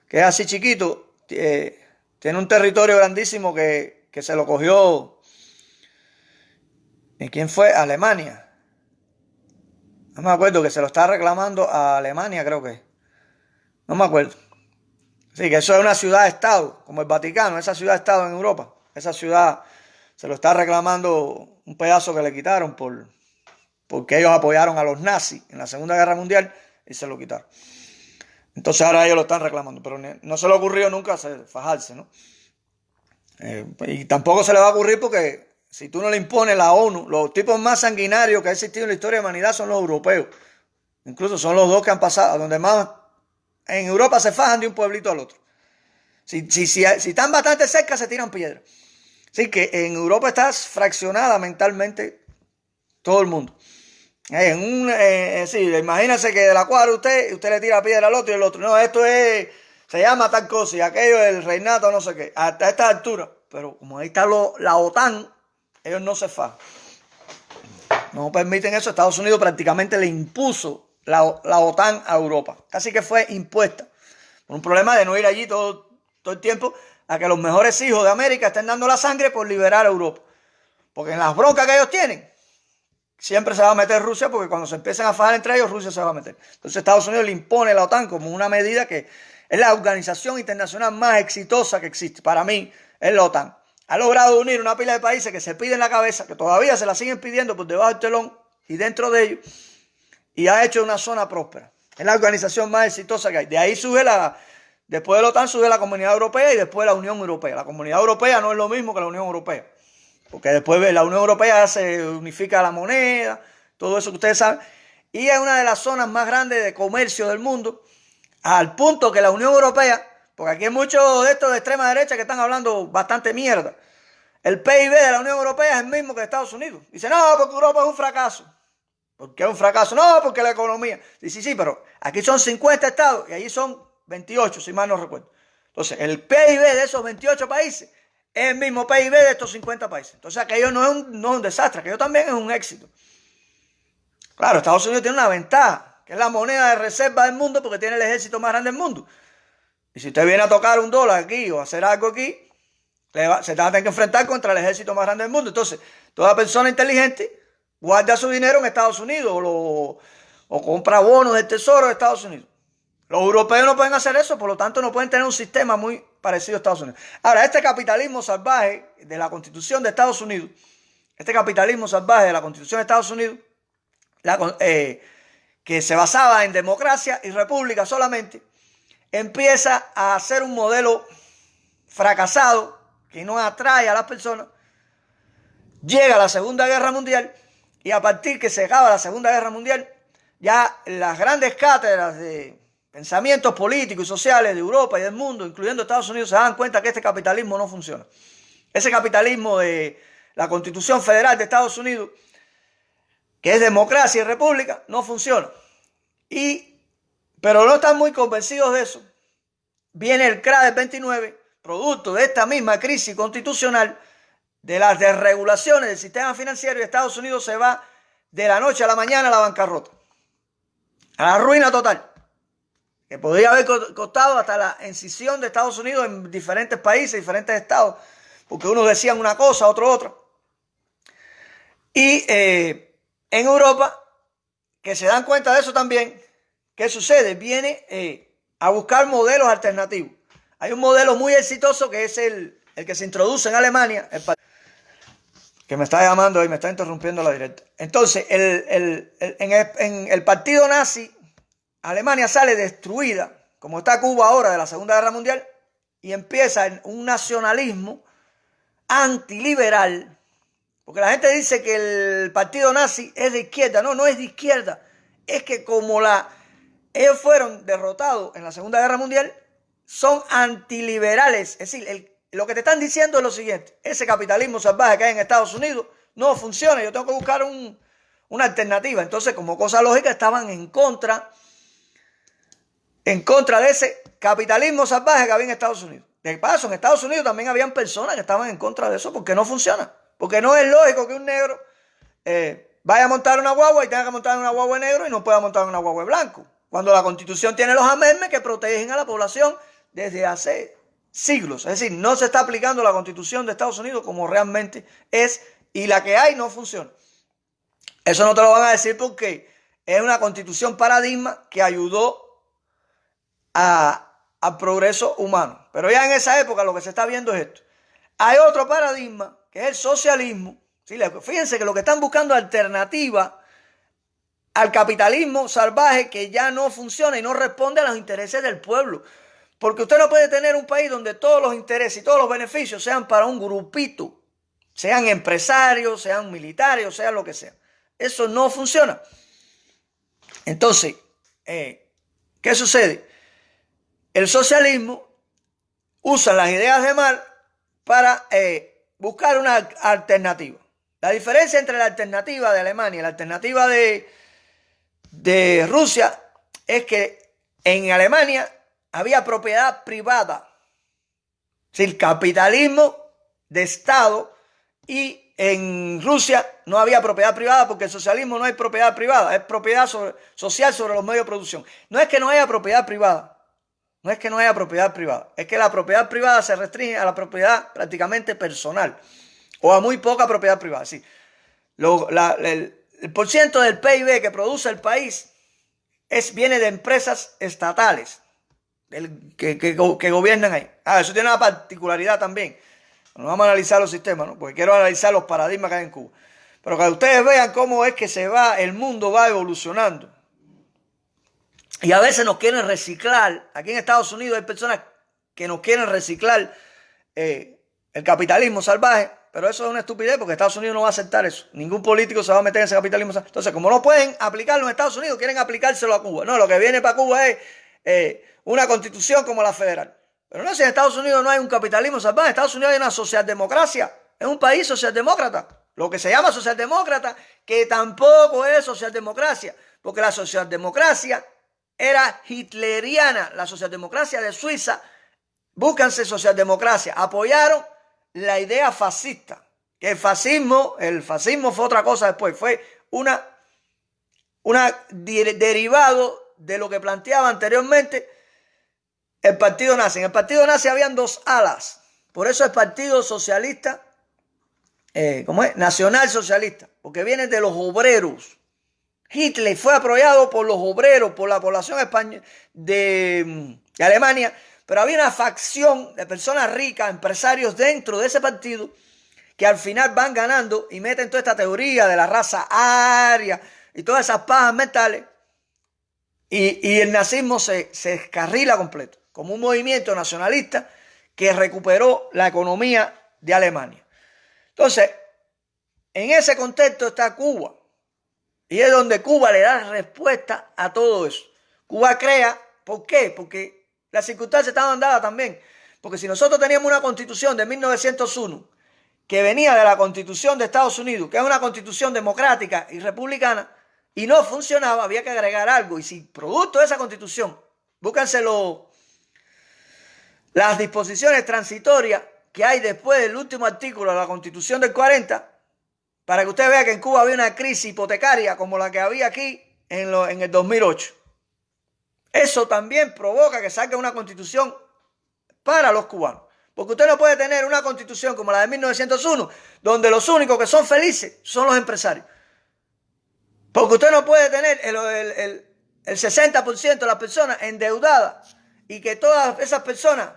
que es así chiquito, tiene un territorio grandísimo que se lo cogió, ¿y quién fue? Alemania. No me acuerdo, que se lo está reclamando a Alemania, creo que. No me acuerdo. Sí, que eso es una ciudad-estado, como el Vaticano, esa ciudad-estado en Europa. Esa ciudad se lo está reclamando un pedazo que le quitaron porque ellos apoyaron a los nazis en la Segunda Guerra Mundial y se lo quitaron. Entonces ahora ellos lo están reclamando, pero no se le ocurrió nunca fajarse, ¿no? Y tampoco se le va a ocurrir porque si tú no le impones la ONU, los tipos más sanguinarios que ha existido en la historia de la humanidad son los europeos. Incluso son los dos que han pasado, donde más en Europa se fajan de un pueblito al otro. Si están bastante cerca, se tiran piedras. Así que en Europa está fraccionada mentalmente todo el mundo. Sí, imagínense que de la cuadra usted le tira piedra al otro y el otro. No, se llama tal cosa y aquello es el reinato, no sé qué. Hasta esta altura. Pero como ahí está la OTAN, ellos no se fajan. No permiten eso. Estados Unidos prácticamente le impuso la OTAN a Europa. Casi que fue impuesta. Por un problema de no ir allí todo el tiempo a que los mejores hijos de América estén dando la sangre por liberar a Europa. Porque en las broncas que ellos tienen, siempre se va a meter Rusia, porque cuando se empiezan a fajar entre ellos, Rusia se va a meter. Entonces Estados Unidos le impone la OTAN como una medida que es la organización internacional más exitosa que existe. Para mí es la OTAN. Ha logrado unir una pila de países que se piden la cabeza, que todavía se la siguen pidiendo por debajo del telón y dentro de ellos, y ha hecho una zona próspera. Es la organización más exitosa que hay. De ahí después de la OTAN surge la Comunidad Europea y después la Unión Europea. La Comunidad Europea no es lo mismo que la Unión Europea. Porque después la Unión Europea se unifica la moneda, todo eso que ustedes saben. Y es una de las zonas más grandes de comercio del mundo, al punto que la Unión Europea, porque aquí hay muchos de estos de extrema derecha que están hablando bastante mierda, el PIB de la Unión Europea es el mismo que Estados Unidos. Dice, no, porque Europa es un fracaso. ¿Por qué es un fracaso? No, porque la economía. Sí, pero aquí son 50 estados y allí son 28, si mal no recuerdo. Entonces, el PIB de esos 28 países es el mismo PIB de estos 50 países. Entonces aquello no es un desastre, aquello también es un éxito. Claro, Estados Unidos tiene una ventaja, que es la moneda de reserva del mundo porque tiene el ejército más grande del mundo. Y si usted viene a tocar un dólar aquí o hacer algo aquí, se va a tener que enfrentar contra el ejército más grande del mundo. Entonces, toda persona inteligente guarda su dinero en Estados Unidos o compra bonos del tesoro de Estados Unidos. Los europeos no pueden hacer eso, por lo tanto no pueden tener un sistema muy parecido a Estados Unidos. Ahora, este capitalismo salvaje de la Constitución de Estados Unidos, que se basaba en democracia y república solamente, empieza a ser un modelo fracasado que no atrae a las personas. Llega la Segunda Guerra Mundial y a partir que se acaba la Segunda Guerra Mundial, ya las grandes cátedras de pensamientos políticos y sociales de Europa y del mundo, incluyendo Estados Unidos, se dan cuenta que este capitalismo no funciona. Ese capitalismo de la Constitución Federal de Estados Unidos, que es democracia y república, no funciona. Pero no están muy convencidos de eso. Viene el CRA del 29, producto de esta misma crisis constitucional, de las desregulaciones del sistema financiero, y Estados Unidos se va de la noche a la mañana a la bancarrota, a la ruina total, que podría haber costado hasta la escisión de Estados Unidos en diferentes países, diferentes estados, porque unos decían una cosa, otros otra. Y en Europa, que se dan cuenta de eso también, ¿qué sucede? Viene a buscar modelos alternativos. Hay un modelo muy exitoso que es el que se introduce en Alemania, que me está llamando y me está interrumpiendo la directa. Entonces, en el partido nazi, Alemania sale destruida, como está Cuba ahora de la Segunda Guerra Mundial, y empieza un nacionalismo antiliberal, porque la gente dice que el partido nazi es de izquierda. No, no es de izquierda. Es que como ellos fueron derrotados en la Segunda Guerra Mundial, son antiliberales. Es decir, lo que te están diciendo es lo siguiente: ese capitalismo salvaje que hay en Estados Unidos no funciona, yo tengo que buscar una alternativa. Entonces, como cosa lógica, estaban en contra de ese capitalismo salvaje que había en Estados Unidos. De paso, en Estados Unidos también habían personas que estaban en contra de eso porque no funciona. Porque no es lógico que un negro vaya a montar una guagua y tenga que montar una guagua de negro y no pueda montar una guagua de blanco, cuando la Constitución tiene los amendments que protegen a la población desde hace siglos. Es decir, no se está aplicando la Constitución de Estados Unidos como realmente es, y la que hay no funciona. Eso no te lo van a decir porque es una Constitución paradigma que ayudó al progreso humano. Pero ya en esa época lo que se está viendo es esto. Hay otro paradigma que es el socialismo. ¿Sí? Fíjense que lo que están buscando es alternativa al capitalismo salvaje que ya no funciona y no responde a los intereses del pueblo. Porque usted no puede tener un país donde todos los intereses y todos los beneficios sean para un grupito, sean empresarios, sean militares, sean lo que sea. Eso no funciona. Entonces, ¿qué sucede? El socialismo usa las ideas de Marx para buscar una alternativa. La diferencia entre la alternativa de Alemania y la alternativa de Rusia es que en Alemania había propiedad privada, es decir, capitalismo de Estado, y en Rusia no había propiedad privada, porque en el socialismo no hay propiedad privada, es propiedad social sobre los medios de producción. No es que no haya propiedad privada, es que la propiedad privada se restringe a la propiedad prácticamente personal o a muy poca propiedad privada. Sí. El porciento del PIB que produce el país viene de empresas estatales que gobiernan ahí. Eso tiene una particularidad también. No vamos a analizar los sistemas, ¿no? Porque quiero analizar los paradigmas que hay en Cuba. Pero que ustedes vean cómo es que el mundo va evolucionando. Y a veces nos quieren reciclar. Aquí en Estados Unidos hay personas que nos quieren reciclar el capitalismo salvaje, pero eso es una estupidez porque Estados Unidos no va a aceptar eso. Ningún político se va a meter en ese capitalismo salvaje. Entonces, como no pueden aplicarlo en Estados Unidos, quieren aplicárselo a Cuba. No, lo que viene para Cuba es una constitución como la federal. Pero no, si en Estados Unidos no hay un capitalismo salvaje, en Estados Unidos hay una socialdemocracia. Es un país socialdemócrata. Lo que se llama socialdemócrata, que tampoco es socialdemocracia, porque la socialdemocracia era hitleriana. La socialdemocracia de Suiza, búscanse socialdemocracia, apoyaron la idea fascista. Que el fascismo fue otra cosa después, fue una derivado de lo que planteaba anteriormente el partido nazi. En el partido nazi habían dos alas. Por eso el partido socialista, ¿cómo es? Nacional socialista, porque viene de los obreros. Hitler fue apoyado por los obreros, por la población española de Alemania, pero había una facción de personas ricas, empresarios dentro de ese partido, que al final van ganando y meten toda esta teoría de la raza aria y todas esas pajas mentales, y el nazismo se descarrila completo, como un movimiento nacionalista que recuperó la economía de Alemania. Entonces, en ese contexto está Cuba, y es donde Cuba le da respuesta a todo eso. Cuba crea, ¿por qué? Porque las circunstancias estaban dadas también. Porque si nosotros teníamos una constitución de 1901, que venía de la constitución de Estados Unidos, que es una constitución democrática y republicana, y no funcionaba, había que agregar algo. Y si producto de esa constitución, búsquense las disposiciones transitorias que hay después del último artículo de la constitución del 40, para que usted vea que en Cuba había una crisis hipotecaria como la que había aquí en el 2008. Eso también provoca que salga una constitución para los cubanos. Porque usted no puede tener una constitución como la de 1901, donde los únicos que son felices son los empresarios. Porque usted no puede tener el 60% de las personas endeudadas y que todas esas personas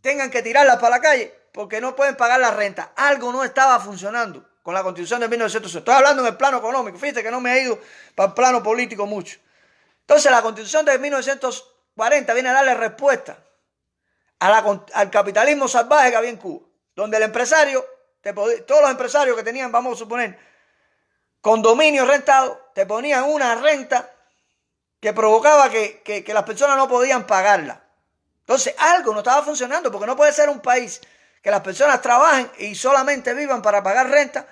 tengan que tirarlas para la calle porque no pueden pagar la renta. Algo no estaba funcionando con la constitución de 1901. Estoy hablando en el plano económico. Fíjate que no me he ido para el plano político mucho. Entonces la constitución de 1940 viene a darle respuesta al capitalismo salvaje que había en Cuba, donde el empresario, todos los empresarios que tenían, vamos a suponer, condominios rentados, te ponían una renta que provocaba que las personas no podían pagarla. Entonces algo no estaba funcionando, porque no puede ser un país que las personas trabajen y solamente vivan para pagar renta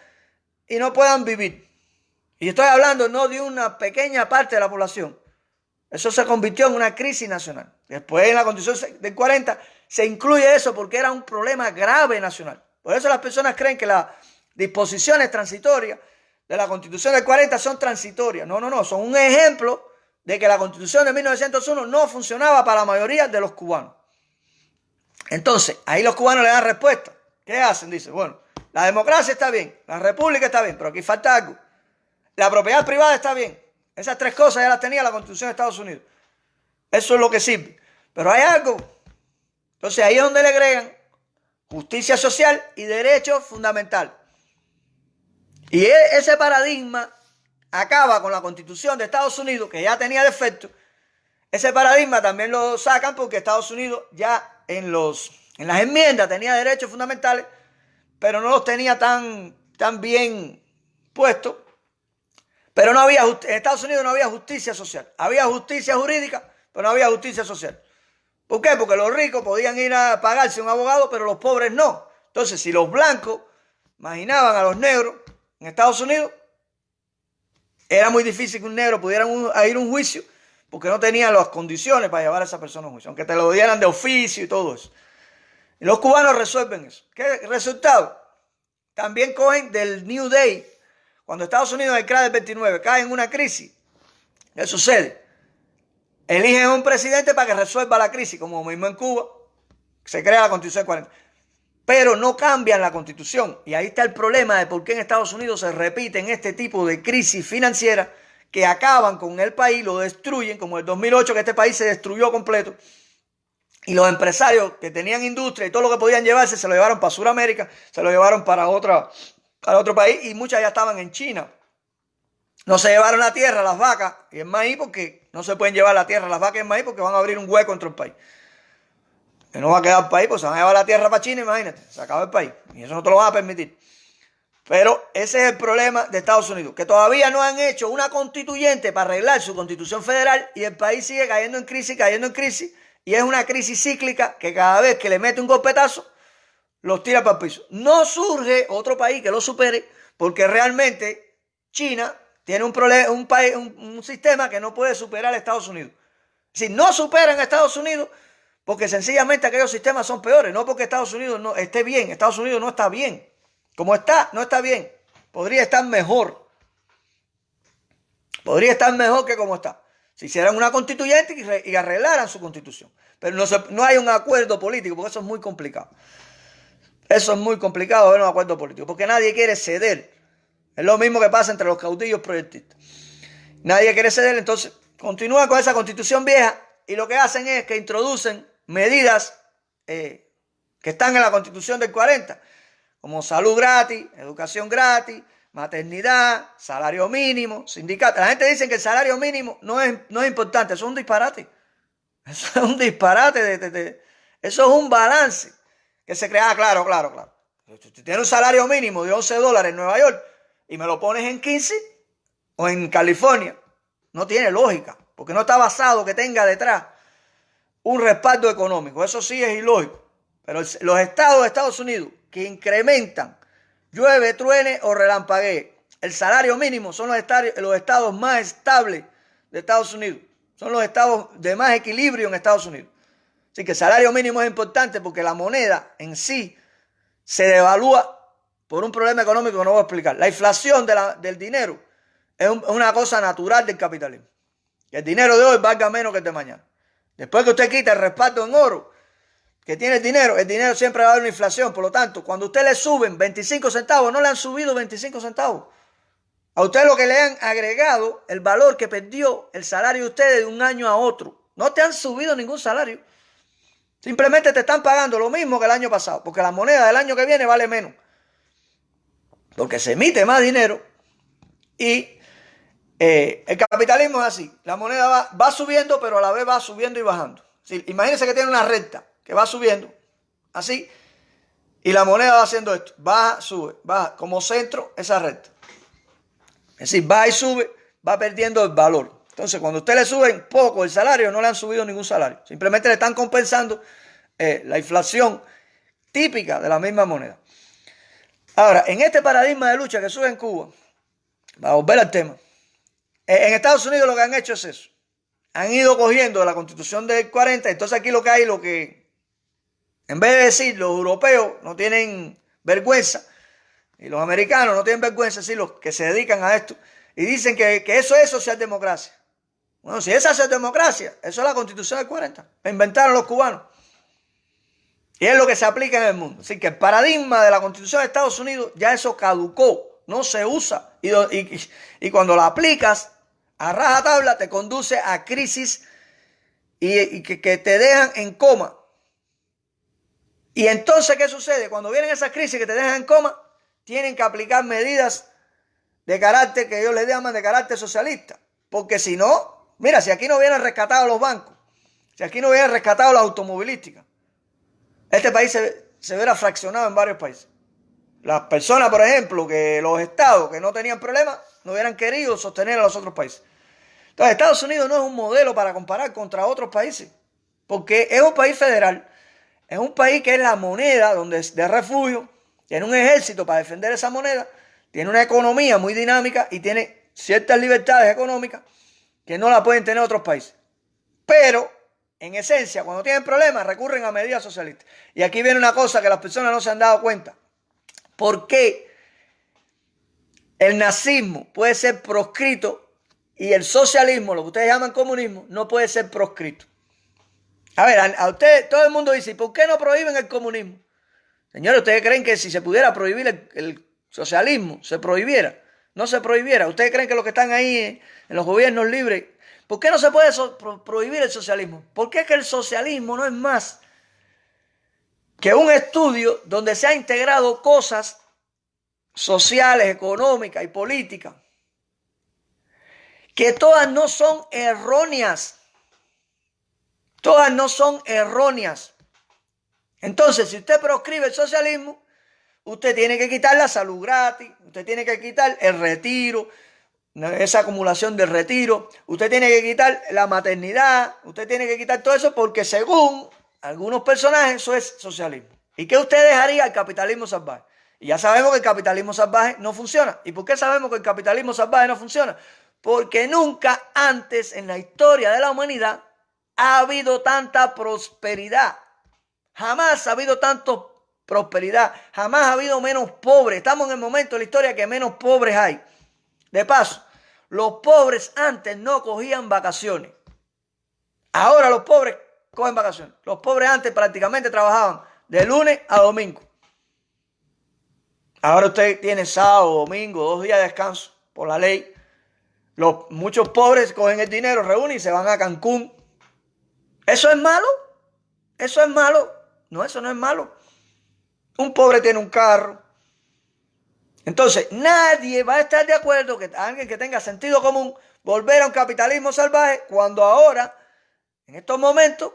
y no puedan vivir. Y estoy hablando no de una pequeña parte de la población. Eso se convirtió en una crisis nacional. Después en la constitución del 40 se incluye eso porque era un problema grave nacional. Por eso las personas creen que las disposiciones transitorias de la constitución del 40 son transitorias. No, son un ejemplo de que la constitución de 1901 no funcionaba para la mayoría de los cubanos. Entonces, ahí los cubanos le dan respuesta. ¿Qué hacen? Dicen, bueno, la democracia está bien, la república está bien, pero aquí falta algo. La propiedad privada está bien. Esas tres cosas ya las tenía la Constitución de Estados Unidos. Eso es lo que sirve. Pero hay algo. Entonces ahí es donde le agregan justicia social y derechos fundamentales. Y ese paradigma acaba con la Constitución de Estados Unidos, que ya tenía defectos. Ese paradigma también lo sacan porque Estados Unidos ya en las enmiendas tenía derechos fundamentales, pero no los tenía tan bien puestos. Pero en Estados Unidos no había justicia social. Había justicia jurídica, pero no había justicia social. ¿Por qué? Porque los ricos podían ir a pagarse un abogado, pero los pobres no. Entonces, si los blancos marginaban a los negros en Estados Unidos, era muy difícil que un negro pudiera ir a un juicio, porque no tenían las condiciones para llevar a esa persona a un juicio, aunque te lo dieran de oficio y todo eso. Y los cubanos resuelven eso. ¿Qué resultado? También cogen del New Day. Cuando Estados Unidos en el 29 cae en una crisis, ¿qué sucede? Eligen un presidente para que resuelva la crisis, como mismo en Cuba, se crea la Constitución del 40. Pero no cambian la Constitución. Y ahí está el problema de por qué en Estados Unidos se repiten este tipo de crisis financieras que acaban con el país, lo destruyen, como el 2008, que este país se destruyó completo. Y los empresarios que tenían industria y todo lo que podían llevarse, se lo llevaron para Sudamérica, se lo llevaron para otro país, y muchas ya estaban en China. No se llevaron la tierra, las vacas y el maíz, porque no se pueden llevar la tierra, las vacas y el maíz, porque van a abrir un hueco entre el país. Que no va a quedar el país, pues se van a llevar la tierra para China, imagínate, se acaba el país. Y eso no te lo van a permitir. Pero ese es el problema de Estados Unidos, que todavía no han hecho una constituyente para arreglar su constitución federal y el país sigue cayendo en crisis, y es una crisis cíclica que cada vez que le mete un golpetazo, los tira para el piso. No surge otro país que lo supere, porque realmente China tiene un sistema que no puede superar a Estados Unidos. Si no superan a Estados Unidos, porque sencillamente aquellos sistemas son peores, no porque Estados Unidos no esté bien. Estados Unidos no está bien. Como está, no está bien. Podría estar mejor. Podría estar mejor que como está. Si hicieran una constituyente y arreglaran su constitución. Pero no hay un acuerdo político, porque eso es muy complicado. Eso es muy complicado ver un acuerdo político, porque nadie quiere ceder. Es lo mismo que pasa entre los caudillos proyectistas. Nadie quiere ceder, entonces continúan con esa constitución vieja y lo que hacen es que introducen medidas que están en la constitución del 40, como salud gratis, educación gratis, maternidad, salario mínimo, sindicato. La gente dice que el salario mínimo no es importante, eso es un disparate. Eso es un disparate, eso es un balance que se crea. Claro. Si tienes un salario mínimo de $11 en Nueva York y me lo pones en 15 o en California, no tiene lógica, porque no está basado que tenga detrás un respaldo económico. Eso sí es ilógico. Pero los estados de Estados Unidos que incrementan, llueve, truene o relampaguee, el salario mínimo son los estados más estables de Estados Unidos. Son los estados de más equilibrio en Estados Unidos. Así que el salario mínimo es importante porque la moneda en sí se devalúa por un problema económico que no voy a explicar. La inflación del dinero es una cosa natural del capitalismo. Que el dinero de hoy valga menos que el de mañana. Después que usted quita el respaldo en oro que tiene el dinero siempre va a haber una inflación. Por lo tanto, cuando a usted le suben 25 centavos, no le han subido 25 centavos. A usted lo que le han agregado el valor que perdió el salario de usted de un año a otro. No te han subido ningún salario. Simplemente te están pagando lo mismo que el año pasado, porque la moneda del año que viene vale menos. Porque se emite más dinero y el capitalismo es así. La moneda va subiendo, pero a la vez va subiendo y bajando. Sí, imagínense que tiene una recta que va subiendo, así, y la moneda va haciendo esto. Baja, sube, baja, como centro esa recta. Es decir, baja y sube, va perdiendo el valor. Entonces, cuando a usted le suben poco el salario, no le han subido ningún salario. Simplemente le están compensando la inflación típica de la misma moneda. Ahora, en este paradigma de lucha que sube en Cuba, va a volver al tema. En Estados Unidos lo que han hecho es eso. Han ido cogiendo de la Constitución del 40, entonces aquí lo que hay, en vez de decir los europeos no tienen vergüenza y los americanos no tienen vergüenza, sí, los que se dedican a esto, y dicen que eso es socialdemocracia. Bueno, si esa es socialdemocracia, eso es la Constitución del 40. La inventaron los cubanos. Y es lo que se aplica en el mundo. Así que el paradigma de la Constitución de Estados Unidos ya eso caducó, no se usa. Y cuando la aplicas a rajatabla te conduce a crisis y que te dejan en coma. Y entonces, ¿qué sucede? Cuando vienen esas crisis que te dejan en coma, tienen que aplicar medidas de carácter que ellos les llaman de carácter socialista. Porque si no, mira, si aquí no hubieran rescatado los bancos, si aquí no hubieran rescatado la automovilística, este país se hubiera fraccionado en varios países. Las personas, por ejemplo, que los estados que no tenían problemas, no hubieran querido sostener a los otros países. Entonces, Estados Unidos no es un modelo para comparar contra otros países, porque es un país federal, es un país que es la moneda de refugio, tiene un ejército para defender esa moneda, tiene una economía muy dinámica y tiene ciertas libertades económicas que no la pueden tener otros países. Pero, en esencia, cuando tienen problemas, recurren a medidas socialistas. Y aquí viene una cosa que las personas no se han dado cuenta. ¿Por qué el nazismo puede ser proscrito y el socialismo, lo que ustedes llaman comunismo, no puede ser proscrito? A ver, a ustedes, todo el mundo dice, ¿por qué no prohíben el comunismo? Señores, ¿ustedes creen que si se pudiera prohibir el socialismo, se prohibiera? No se prohibiera. ¿Ustedes creen que los que están ahí en los gobiernos libres, por qué no se puede prohibir el socialismo? Porque es que el socialismo no es más que un estudio donde se han integrado cosas sociales, económicas y políticas que todas no son erróneas. Todas no son erróneas. Entonces, si usted proscribe el socialismo, usted tiene que quitar la salud gratis, usted tiene que quitar el retiro, esa acumulación del retiro, usted tiene que quitar la maternidad, usted tiene que quitar todo eso porque según algunos personajes eso es socialismo. ¿Y qué usted dejaría al capitalismo salvaje? Y ya sabemos que el capitalismo salvaje no funciona. ¿Y por qué sabemos que el capitalismo salvaje no funciona? Porque nunca antes en la historia de la humanidad ha habido tanta prosperidad. Jamás ha habido tanta prosperidad. Jamás ha habido menos pobres. Estamos en el momento de la historia que menos pobres hay. De paso, los pobres antes no cogían vacaciones. Ahora los pobres cogen vacaciones. Los pobres antes prácticamente trabajaban de lunes a domingo. Ahora usted tiene sábado, domingo, 2 días de descanso por la ley. Muchos pobres cogen el dinero, reúnen y se van a Cancún. ¿Eso es malo? ¿Eso es malo? No, eso no es malo. Un pobre tiene un carro. Entonces, nadie va a estar de acuerdo que alguien que tenga sentido común volver a un capitalismo salvaje cuando ahora, en estos momentos,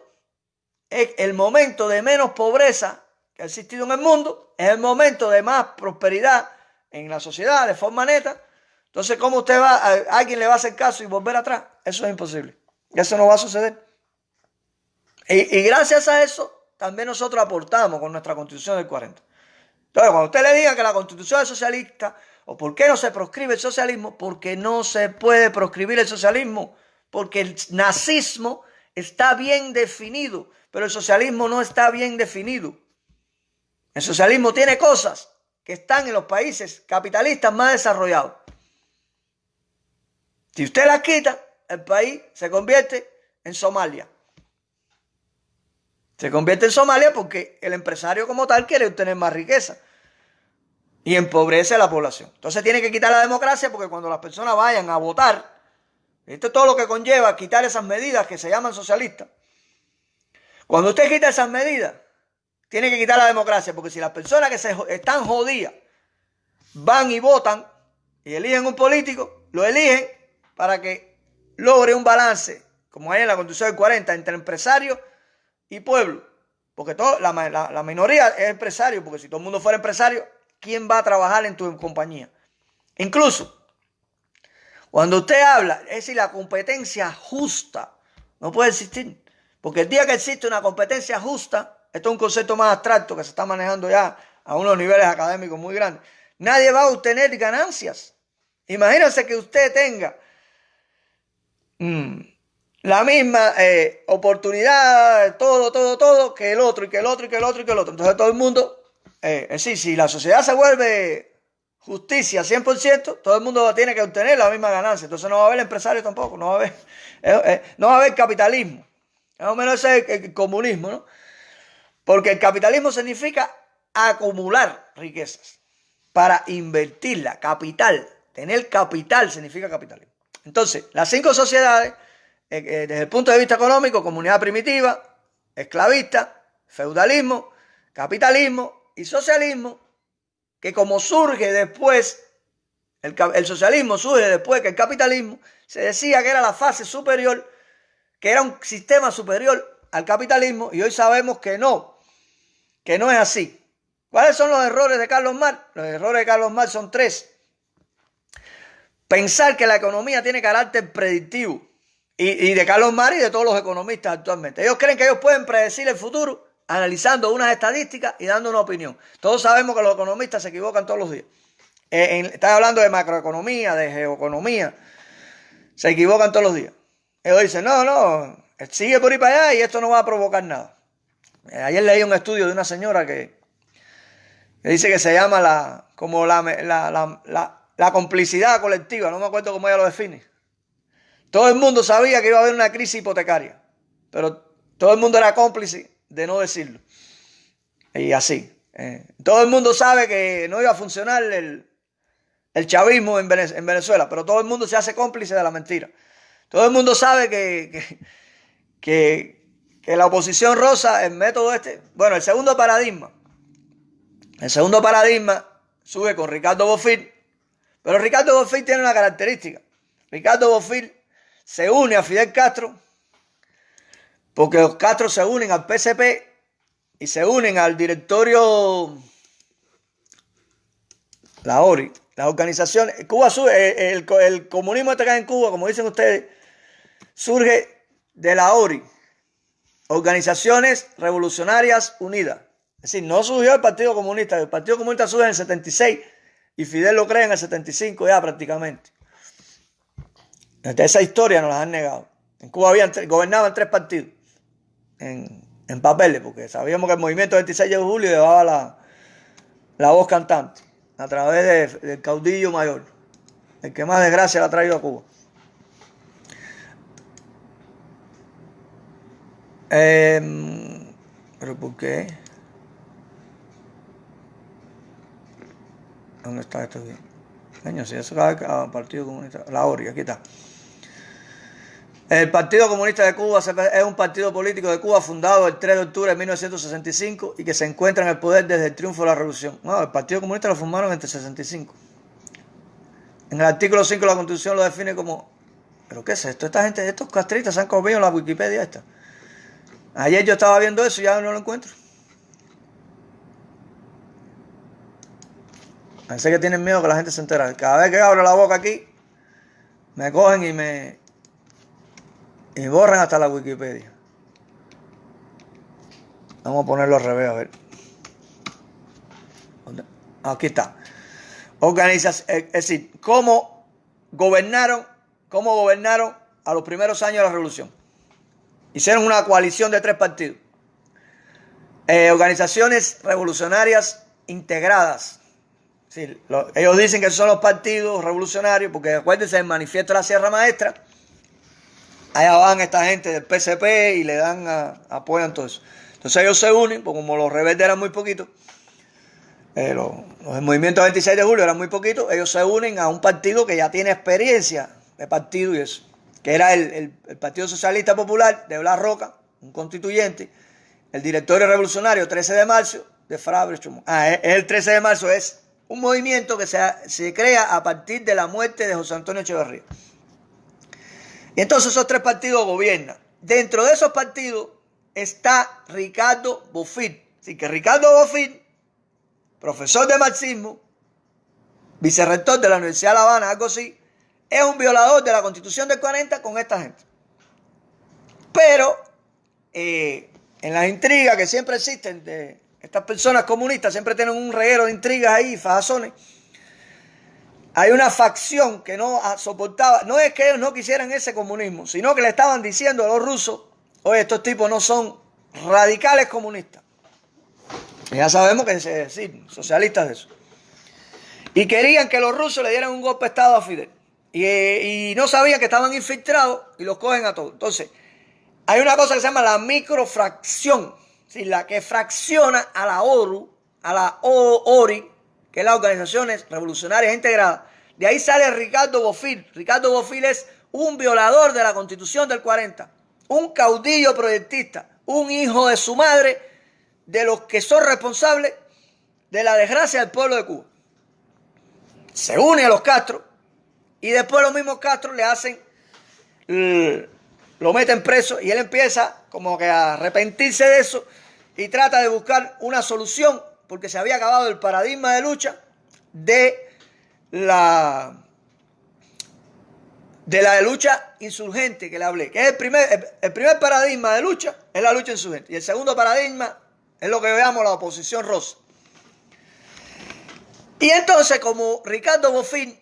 es el momento de menos pobreza que ha existido en el mundo, es el momento de más prosperidad en la sociedad de forma neta. Entonces, ¿cómo usted alguien le va a hacer caso y volver atrás? Eso es imposible. Eso no va a suceder. Y gracias a eso, también nosotros aportamos con nuestra Constitución del 40. Entonces, cuando usted le diga que la Constitución es socialista, o por qué no se proscribe el socialismo, porque no se puede proscribir el socialismo, porque el nazismo está bien definido, pero el socialismo no está bien definido. El socialismo tiene cosas que están en los países capitalistas más desarrollados. Si usted las quita, el país se convierte en Somalia. Se convierte en Somalia porque el empresario como tal quiere obtener más riqueza y empobrece a la población. Entonces tiene que quitar la democracia porque cuando las personas vayan a votar, esto es todo lo que conlleva quitar esas medidas que se llaman socialistas. Cuando usted quita esas medidas, tiene que quitar la democracia porque si las personas que están jodidas van y votan y eligen un político, lo eligen para que logre un balance, como hay en la Constitución del 40, entre empresarios y pueblo, porque la minoría es empresario, porque si todo el mundo fuera empresario, ¿quién va a trabajar en tu compañía? Incluso, cuando usted habla, es decir, la competencia justa no puede existir, porque el día que existe una competencia justa, esto es un concepto más abstracto que se está manejando ya a unos niveles académicos muy grandes, nadie va a obtener ganancias. Imagínense que usted tenga la misma oportunidad, todo, que el otro, y que el otro, y que el otro, y que el otro. Entonces todo el mundo, es decir, si la sociedad se vuelve justicia 100%, todo el mundo tiene que obtener la misma ganancia. Entonces no va a haber empresarios tampoco, no va a haber capitalismo. Más o menos ese es el comunismo, ¿no? Porque el capitalismo significa acumular riquezas para invertirla, capital. Tener capital significa capitalismo. Entonces, las 5 sociedades, desde el punto de vista económico, comunidad primitiva, esclavista, feudalismo, capitalismo y socialismo, que como surge después, el socialismo surge después que el capitalismo, se decía que era la fase superior, que era un sistema superior al capitalismo, y hoy sabemos que no es así. ¿Cuáles son los errores de Carlos Marx? Los errores de Carlos Marx son 3. Pensar que la economía tiene carácter predictivo. Y de Carlos Marx y de todos los economistas actualmente. Ellos creen que ellos pueden predecir el futuro analizando unas estadísticas y dando una opinión. Todos sabemos que los economistas se equivocan todos los días. Están hablando de macroeconomía, de geoeconomía. Se equivocan todos los días. Ellos dicen, no, sigue por ahí para allá y esto no va a provocar nada. Ayer leí un estudio de una señora que dice que se llama la complicidad colectiva. No me acuerdo cómo ella lo define. Todo el mundo sabía que iba a haber una crisis hipotecaria, pero todo el mundo era cómplice de no decirlo. Y así. Todo el mundo sabe que no iba a funcionar el chavismo en Venezuela, pero todo el mundo se hace cómplice de la mentira. Todo el mundo sabe que la oposición rosa, el método bueno, el segundo paradigma sube con Ricardo Bofill, pero Ricardo Bofill tiene una característica. Ricardo Bofill se une a Fidel Castro porque los Castro se unen al PSP y se unen al directorio, la ORI, las organizaciones. Cuba sube, el comunismo acá en Cuba, como dicen ustedes, surge de la ORI, Organizaciones Revolucionarias Unidas. Es decir, no surgió el Partido Comunista. El Partido Comunista surge en el 76 y Fidel lo crea en el 75 ya prácticamente. Esa historia nos la han negado. En Cuba gobernaban 3 partidos en papeles, porque sabíamos que el movimiento 26 de julio llevaba la voz cantante a través del caudillo mayor. el que más desgracia le ha traído a Cuba. ¿Pero por qué? ¿Dónde está esto aquí? Coño, si eso cae al Partido Comunista. La ORI, aquí está. El Partido Comunista de Cuba es un partido político de Cuba fundado el 3 de octubre de 1965 y que se encuentra en el poder desde el triunfo de la revolución. No, el Partido Comunista lo formaron en el 65. En el artículo 5 de la Constitución lo define como... ¿Pero qué es esto? Esta gente, estos castristas se han copiado en la Wikipedia esta. Ayer yo estaba viendo eso y ya no lo encuentro. Parece que tienen miedo que la gente se entera. Cada vez que abro la boca aquí, me cogen y borran hasta la Wikipedia. Vamos a ponerlo al revés, a ver. Aquí está. Es decir, cómo gobernaron a los primeros años de la revolución. Hicieron una coalición de 3 partidos. Organizaciones revolucionarias integradas. Sí, ellos dicen que son los partidos revolucionarios, porque acuérdense del manifiesto de la Sierra Maestra. Allá van esta gente del PCP y le dan apoyan todo eso. Entonces ellos se unen, porque como los rebeldes eran muy poquitos, los movimientos del 26 de julio eran muy poquitos, ellos se unen a un partido que ya tiene experiencia de partido y eso, que era el Partido Socialista Popular de Blas Roca, un constituyente, el Directorio Revolucionario 13 de marzo de Fra Chumón. El 13 de marzo es un movimiento que se crea a partir de la muerte de José Antonio Echeverría. Y entonces esos 3 partidos gobiernan. Dentro de esos partidos está Ricardo Bofill. Así que Ricardo Bofill, profesor de marxismo, vicerrector de la Universidad de La Habana, algo así, es un violador de la Constitución del 40 con esta gente. Pero en las intrigas que siempre existen de estas personas comunistas, siempre tienen un reguero de intrigas ahí, fajazones. Hay una facción que no soportaba, no es que ellos no quisieran ese comunismo, sino que le estaban diciendo a los rusos, oye, estos tipos no son radicales comunistas. Y ya sabemos que es decir, socialistas de eso. Y querían que los rusos le dieran un golpe de Estado a Fidel. Y no sabían que estaban infiltrados y los cogen a todos. Entonces, hay una cosa que se llama la microfracción, ¿sí? La que fracciona a la ORU, a la ORI, que es las Organizaciones Revolucionarias Integradas. De ahí sale Ricardo Bofill. Ricardo Bofill es un violador de la Constitución del 40, un caudillo proyectista, un hijo de su madre, de los que son responsables de la desgracia del pueblo de Cuba. Se une a los Castro y después los mismos Castro le hacen, lo meten preso y él empieza como que a arrepentirse de eso y trata de buscar una solución porque se había acabado el paradigma de lucha de la lucha insurgente que le hablé, que es el primer paradigma de lucha es la lucha insurgente y el segundo paradigma es lo que veamos la oposición rosa. Y entonces, como Ricardo Bofill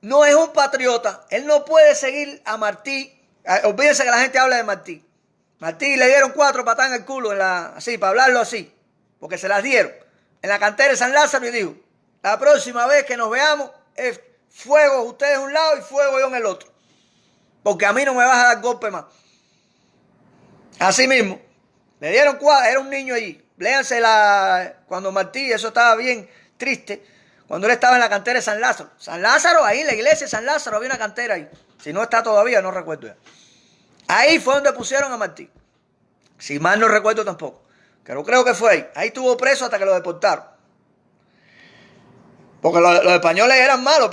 no es un patriota, él no puede seguir a Martí. Olvídense que la gente habla de Martí. Martí le dieron 4 patadas en el culo, así, para hablarlo así, porque se las dieron en la cantera de San Lázaro y dijo, la próxima vez que nos veamos es fuego ustedes en un lado y fuego yo en el otro, porque a mí no me vas a dar golpe más. Así mismo, le dieron 4, era un niño allí. Léanse cuando Martí, eso estaba bien triste, cuando él estaba en la cantera de San Lázaro. San Lázaro, ahí en la iglesia de San Lázaro había una cantera ahí. Si no está todavía, no recuerdo ya. Ahí fue donde pusieron a Martí. Si mal no recuerdo tampoco. Pero creo que fue ahí. Ahí estuvo preso hasta que lo deportaron. Porque los españoles eran malos,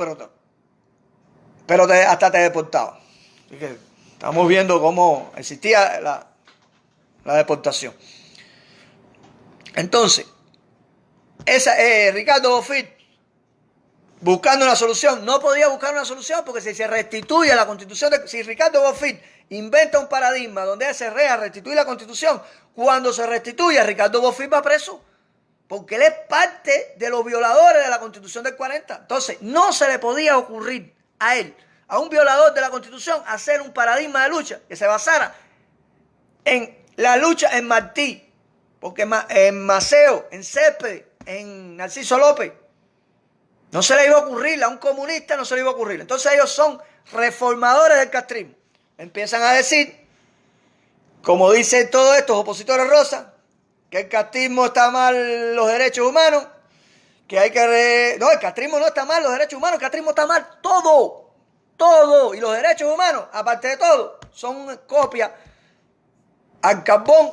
pero hasta te deportaban. Así que estamos viendo cómo existía la deportación. Entonces, Ricardo Bofill, buscando una solución, no podía buscar una solución porque si se restituye la Constitución, si Ricardo Bofill inventa un paradigma donde se restituir la Constitución, cuando se restituye, Ricardo Bofill va preso, porque él es parte de los violadores de la Constitución del 40. Entonces, no se le podía ocurrir a él, a un violador de la Constitución, hacer un paradigma de lucha que se basara en la lucha en Martí, porque en Maceo, en Céspedes, en Narciso López, No se le iba a ocurrir, a un comunista no se le iba a ocurrir. Entonces ellos son reformadores del castrismo. Empiezan a decir, como dicen todos estos opositores rosas, que el castrismo está mal los derechos humanos, que hay que... No, el castrismo no está mal los derechos humanos, el castrismo está mal todo, todo. Y los derechos humanos, aparte de todo, son copias al carbón,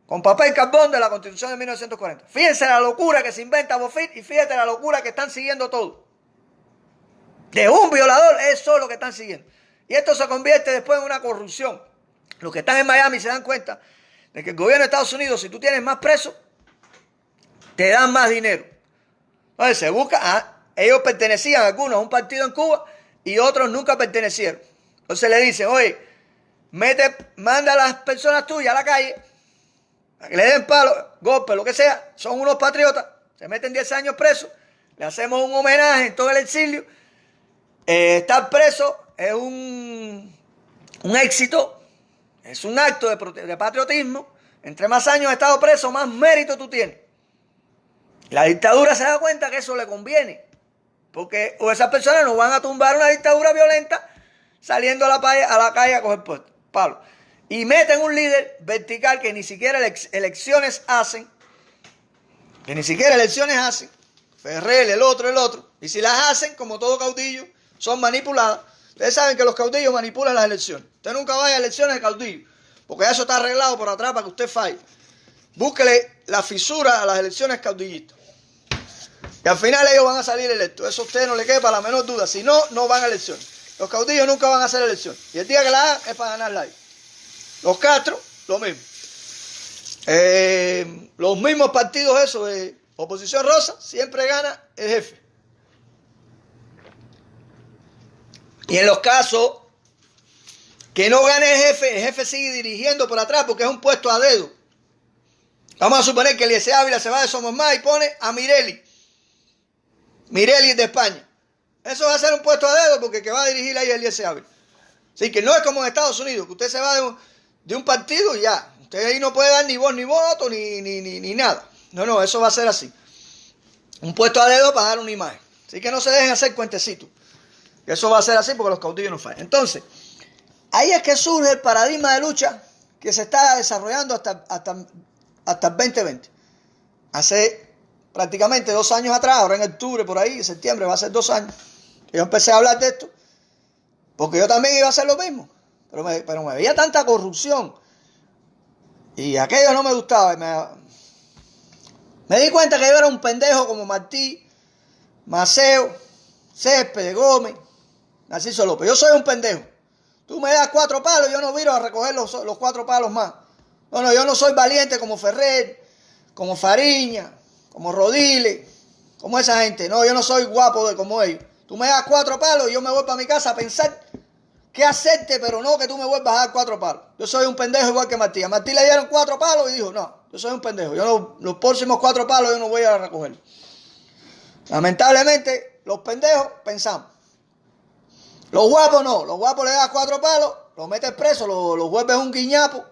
con papel carbón de la Constitución de 1940. Fíjense la locura que se inventa Bofill y fíjate la locura que están siguiendo todo. De un violador, eso es lo que están siguiendo. Y esto se convierte después en una corrupción. Los que están en Miami se dan cuenta de que el gobierno de Estados Unidos, si tú tienes más presos, te dan más dinero. Entonces se busca, ellos pertenecían algunos a un partido en Cuba y otros nunca pertenecieron. Entonces le dicen, oye, manda a las personas tuyas a la calle, a que le den palo, golpe, lo que sea, son unos patriotas, se meten 10 años presos, le hacemos un homenaje en todo el exilio. Estar preso es un éxito, es un acto de patriotismo. Entre más años has estado preso, más mérito tú tienes. La dictadura se da cuenta que eso le conviene, porque o esas personas no van a tumbar una dictadura violenta saliendo a la calle a coger palos. Y meten un líder vertical que ni siquiera elecciones hacen, Ferrer, el otro, y si las hacen, como todo caudillo, son manipuladas. Ustedes saben que los caudillos manipulan las elecciones. Usted nunca vaya a elecciones de caudillo, porque eso está arreglado por atrás para que usted falle. Búsquele la fisura a las elecciones caudillistas. Y al final ellos van a salir electos. Eso a usted no le quepa la menor duda. Si no, no van a elecciones. Los caudillos nunca van a hacer elecciones. Y el día que la hagan es para ganarla ahí. Los Castro, lo mismo. Los mismos partidos esos de oposición rosa, siempre gana el jefe. Y en los casos que no gane el jefe sigue dirigiendo por atrás porque es un puesto a dedo. Vamos a suponer que Eliezer Ávila se va de Somos Más y pone a Mirelli. Mirelli es de España. Eso va a ser un puesto a dedo porque el que va a dirigir ahí es Eliezer Ávila. Así que no es como en Estados Unidos, que usted se va de un partido y ya. Usted ahí no puede dar ni voz ni voto ni nada. No, eso va a ser así. Un puesto a dedo para dar una imagen. Así que no se dejen hacer cuentecitos. Eso va a ser así porque los caudillos no fallan. Entonces, ahí es que surge el paradigma de lucha que se está desarrollando hasta el 2020. Hace prácticamente 2 años atrás, ahora en octubre, por ahí, en septiembre, va a ser 2 años, que yo empecé a hablar de esto, porque yo también iba a hacer lo mismo, pero me veía tanta corrupción, y aquello no me gustaba, me di cuenta que yo era un pendejo como Martí, Maceo, Céspedes, Gómez, Narciso López. Yo soy un pendejo. Tú me das 4 palos, yo no viro a recoger los 4 palos más. No, yo no soy valiente como Ferrer, como Fariña, como Rodiles, como esa gente. No, yo no soy guapo como ellos. Tú me das 4 palos y yo me voy para mi casa a pensar qué hacerte, pero no que tú me vuelvas a dar 4 palos. Yo soy un pendejo igual que Martí. A Martí le dieron 4 palos y dijo, no, yo soy un pendejo. Yo no, los próximos 4 palos yo no voy a recoger. Lamentablemente, los pendejos pensamos. Los guapos no. Los guapos le das 4 palos, los metes presos, los vuelves un guiñapo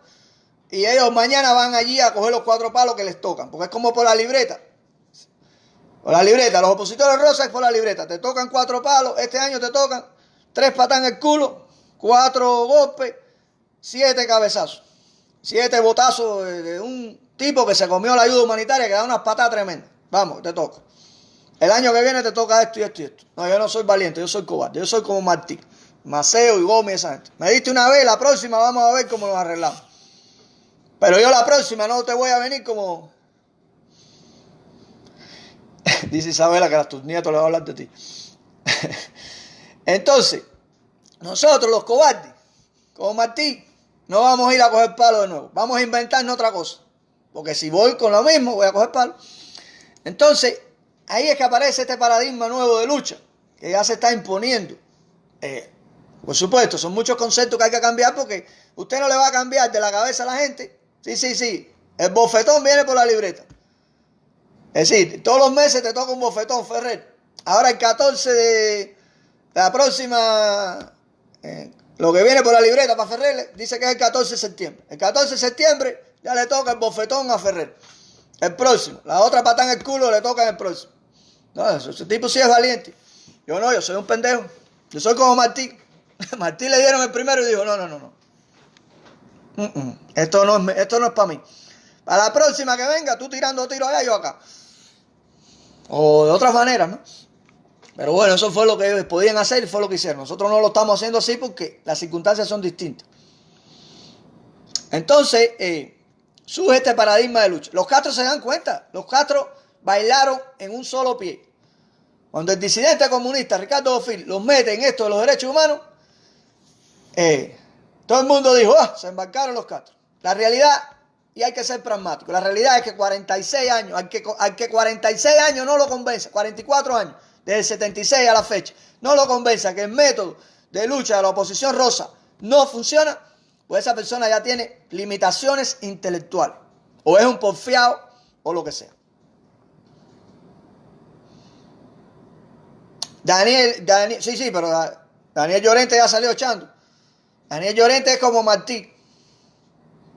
y ellos mañana van allí a coger los 4 palos que les tocan. Porque es como por la libreta. Por la libreta. Los opositores rosas es por la libreta. Te tocan 4 palos. Este año te tocan 3 patas en el culo, 4 golpes, 7 cabezazos. 7 botazos de un tipo que se comió la ayuda humanitaria que da unas patas tremendas. Vamos, te toca. El año que viene te toca esto y esto y esto. No, yo no soy valiente, yo soy cobarde. Yo soy como Martí, Maceo y Gómez, esa gente. Me diste una vez, la próxima vamos a ver cómo nos arreglamos. Pero yo la próxima no te voy a venir como... Dice Isabela que a tus nietos les va a hablar de ti. Entonces, nosotros los cobardes, como Martí, no vamos a ir a coger palo de nuevo. Vamos a inventarnos otra cosa. Porque si voy con lo mismo, voy a coger palo. Entonces, ahí es que aparece este paradigma nuevo de lucha, que ya se está imponiendo. Por supuesto, son muchos conceptos que hay que cambiar porque usted no le va a cambiar de la cabeza a la gente. Sí. El bofetón viene por la libreta. Es decir, todos los meses te toca un bofetón, Ferrer. Ahora el 14 de la próxima, lo que viene por la libreta para Ferrer, dice que es el 14 de septiembre. El 14 de septiembre ya le toca el bofetón a Ferrer. El próximo. La otra patada en el culo le toca en el próximo. No, ese tipo sí es valiente. Yo no, yo soy un pendejo. Yo soy como Martí. Martí le dieron el primero y dijo, no. Esto no es para mí. Para la próxima que venga, tú tirando tiros allá, yo acá. O de otras maneras, ¿no? Pero bueno, eso fue lo que ellos podían hacer y fue lo que hicieron. Nosotros no lo estamos haciendo así porque las circunstancias son distintas. Entonces, surge este paradigma de lucha. Los Castro se dan cuenta. Los Castro bailaron en un solo pie. Cuando el disidente comunista Ricardo Bofill los mete en esto de los derechos humanos, todo el mundo dijo, se embarcaron los Castro. La realidad, y hay que ser pragmático, la realidad es que 46 años, al que 46 años no lo convence, 44 años, desde el 76 a la fecha, no lo convenza que el método de lucha de la oposición rosa no funciona, pues esa persona ya tiene limitaciones intelectuales, o es un porfiado, o lo que sea. Pero Daniel Llorente ya salió echando. Daniel Llorente es como Martí.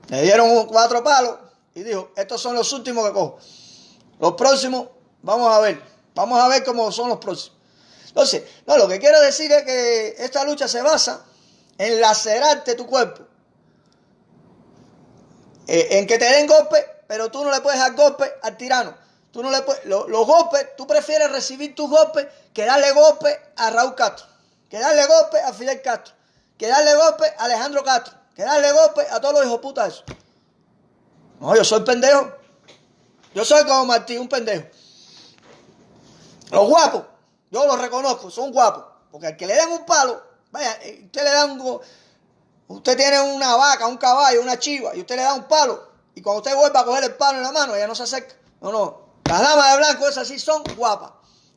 Le dieron 4 palos y dijo, estos son los últimos que cojo. Los próximos, vamos a ver cómo son los próximos. Entonces, no, lo que quiero decir es que esta lucha se basa en lacerarte tu cuerpo. En que te den golpes, pero tú no le puedes dar golpes al tirano. Tú no le puedes, los golpes, tú prefieres recibir tus golpes que darle golpes a Raúl Castro, que darle golpes a Fidel Castro, que darle golpes a Alejandro Castro, que darle golpes a todos los hijos putas esos. No, yo soy pendejo. Yo soy como Martí, un pendejo. Los guapos, yo los reconozco, son guapos. Porque al que le den un palo, vaya, usted tiene una vaca, un caballo, una chiva, y usted le da un palo, y cuando usted vuelva a coger el palo en la mano, ella no se acerca. No. Las damas de blanco esas sí son guapas,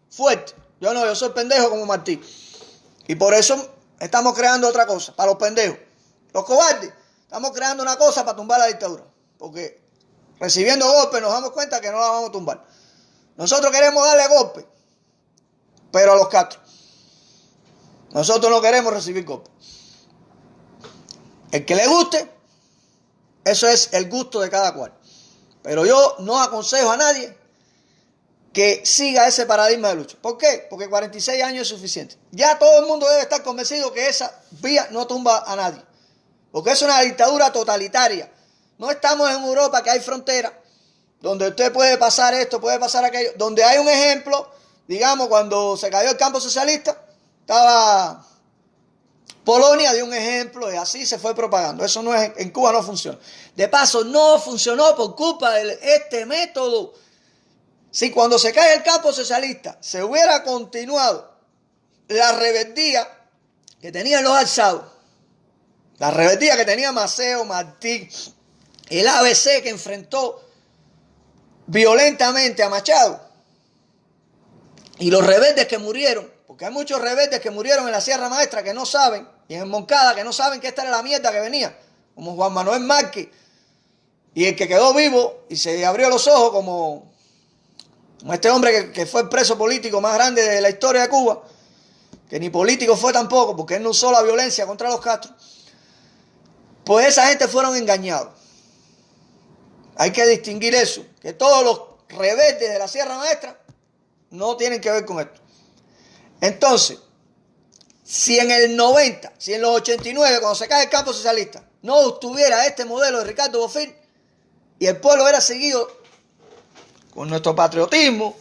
fuertes. Yo soy pendejo como Martí. Y por eso estamos creando otra cosa, para los pendejos. Los cobardes, estamos creando una cosa para tumbar la dictadura. Porque recibiendo golpes nos damos cuenta que no la vamos a tumbar. Nosotros queremos darle golpes, pero a los Castro. Nosotros no queremos recibir golpes. El que le guste, eso es el gusto de cada cual. Pero yo no aconsejo a nadie que siga ese paradigma de lucha. ¿Por qué? Porque 46 años es suficiente. Ya todo el mundo debe estar convencido que esa vía no tumba a nadie. Porque es una dictadura totalitaria. No estamos en Europa que hay fronteras, donde usted puede pasar esto, puede pasar aquello, donde hay un ejemplo, digamos, cuando se cayó el campo socialista, estaba Polonia, dio un ejemplo y así se fue propagando. Eso no es, en Cuba no funciona. De paso, no funcionó por culpa de este método. Si cuando se cae el campo socialista se hubiera continuado la rebeldía que tenían los alzados, la rebeldía que tenía Maceo, Martí, el ABC que enfrentó violentamente a Machado, y los rebeldes que murieron, porque hay muchos rebeldes que murieron en la Sierra Maestra que no saben, y en Moncada que no saben que esta era la mierda que venía, como Juan Manuel Márquez, y el que quedó vivo y se abrió los ojos como este hombre que fue el preso político más grande de la historia de Cuba, que ni político fue tampoco, porque él no usó la violencia contra los Castro. Pues esa gente fueron engañados. Hay que distinguir eso, que todos los rebeldes de la Sierra Maestra no tienen que ver con esto. Entonces, si en el 90, si en los 89, cuando se cae el campo socialista, no estuviera este modelo de Ricardo Bofill y el pueblo hubiera seguido con nuestro patriotismo,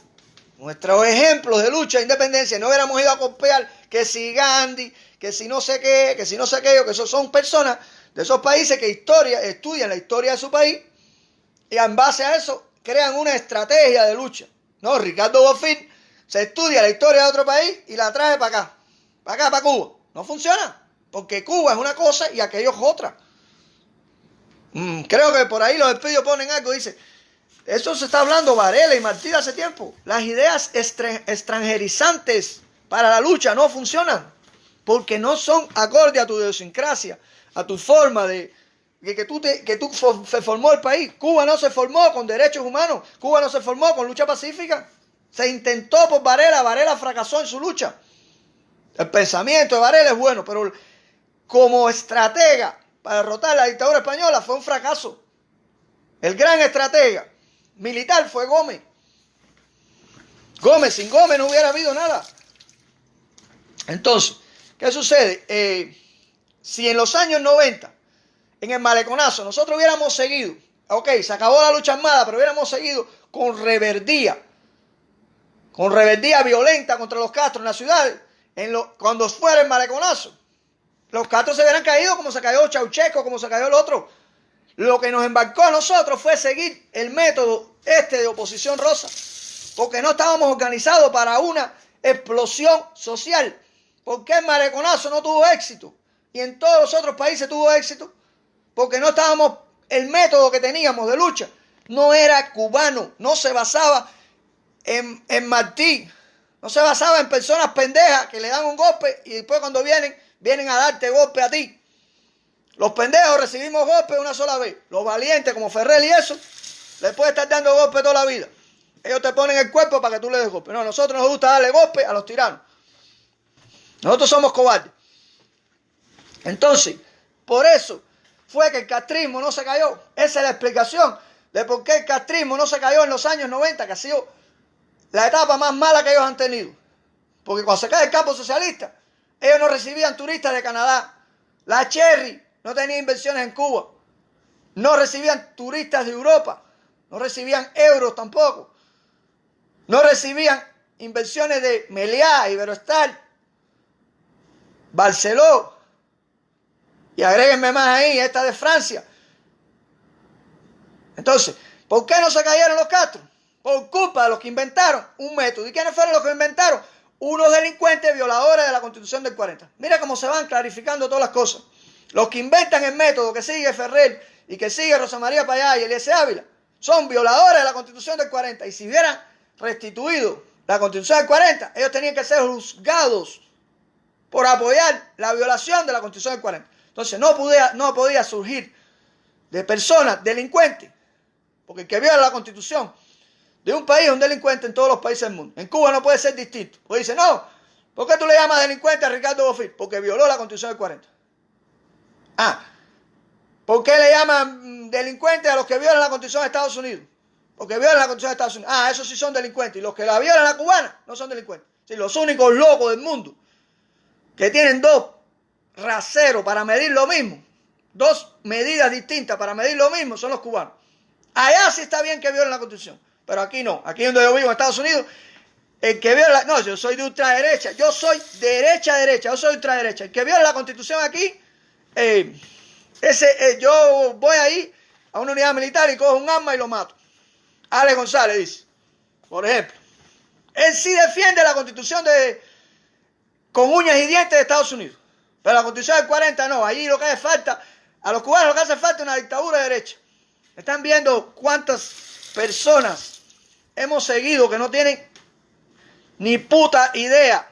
nuestros ejemplos de lucha de independencia, no hubiéramos ido a copiar que si Gandhi, que si no sé qué, que si no sé aquello, que esos son personas de esos países que estudian la historia de su país y en base a eso crean una estrategia de lucha. No, Ricardo Bofill se estudia la historia de otro país y la trae para acá, para Cuba. No funciona, porque Cuba es una cosa y aquello es otra. Creo que por ahí los espíritus ponen algo, dice, eso se está hablando Varela y Martí hace tiempo. Las ideas extranjerizantes para la lucha no funcionan, porque no son acorde a tu idiosincrasia, a tu forma de que se formó el país. Cuba no se formó con derechos humanos, Cuba no se formó con lucha pacífica. Se intentó por Varela, Varela fracasó en su lucha. El pensamiento de Varela es bueno, pero como estratega para derrotar la dictadura española fue un fracaso. El gran estratega militar fue Gómez. Gómez, sin Gómez no hubiera habido nada. Entonces, ¿qué sucede? Si en los años 90, en el Maleconazo, nosotros hubiéramos seguido, ok, se acabó la lucha armada, pero hubiéramos seguido con rebeldía violenta contra los Castro en la ciudad, cuando fuera el Maleconazo, los Castro se hubieran caído como se cayó Ceausescu, como se cayó el otro. Lo que nos embarcó a nosotros fue seguir el método de oposición rosa, porque no estábamos organizados para una explosión social. ¿Por qué el Maleconazo no tuvo éxito? Y en todos los otros países tuvo éxito, porque no estábamos, el método que teníamos de lucha no era cubano, no se basaba en Martí, no se basaba en personas pendejas que le dan un golpe y después cuando vienen a darte golpe a ti. Los pendejos recibimos golpes una sola vez. Los valientes como Ferrer y eso, les puede estar dando golpe toda la vida. Ellos te ponen el cuerpo para que tú le des golpe. No, a nosotros nos gusta darle golpe a los tiranos. Nosotros somos cobardes. Entonces, por eso fue que el castrismo no se cayó. Esa es la explicación de por qué el castrismo no se cayó en los años 90, que ha sido la etapa más mala que ellos han tenido. Porque cuando se cae el campo socialista, ellos no recibían turistas de Canadá. La Cherry no tenía inversiones en Cuba. No recibían turistas de Europa. No recibían euros tampoco. No recibían inversiones de Meliá, Iberostar, Barceló. Y agréguenme más ahí, esta de Francia. Entonces, ¿por qué no se cayeron los Castro? Por culpa de los que inventaron un método. ¿Y quiénes fueron los que inventaron? Unos delincuentes violadores de la Constitución del 40. Mira cómo se van clarificando todas las cosas. Los que inventan el método que sigue Ferrer y que sigue Rosa María Payá y Eliezer Ávila son violadores de la Constitución del 40. Y si hubieran restituido la Constitución del 40, ellos tenían que ser juzgados por apoyar la violación de la Constitución del 40. Entonces no podía surgir de personas delincuentes, porque el que viola la Constitución de un país es un delincuente en todos los países del mundo. En Cuba no puede ser distinto. Pues dice, no, ¿por qué tú le llamas delincuente a Ricardo Bofill? Porque violó la Constitución del 40. ¿Por qué le llaman delincuentes a los que violan la Constitución de Estados Unidos? Porque violan la Constitución de Estados Unidos. Esos sí son delincuentes. Y los que la violan la cubana no son delincuentes. Sí, los únicos locos del mundo que tienen dos raseros para medir lo mismo, dos medidas distintas para medir lo mismo, son los cubanos. Allá sí está bien que violen la Constitución, pero aquí no. Aquí donde yo vivo, en Estados Unidos, el que viola... No, yo soy de ultraderecha. Yo soy derecha. Yo soy ultraderecha. El que viola la Constitución aquí... yo voy ahí a una unidad militar y cojo un arma y lo mato. Ale González dice, por ejemplo, él sí defiende la Constitución con uñas y dientes de Estados Unidos, pero la Constitución del 40 no. Allí lo que hace falta, a los cubanos lo que hace falta es una dictadura de derecha. Están viendo cuántas personas hemos seguido que no tienen ni puta idea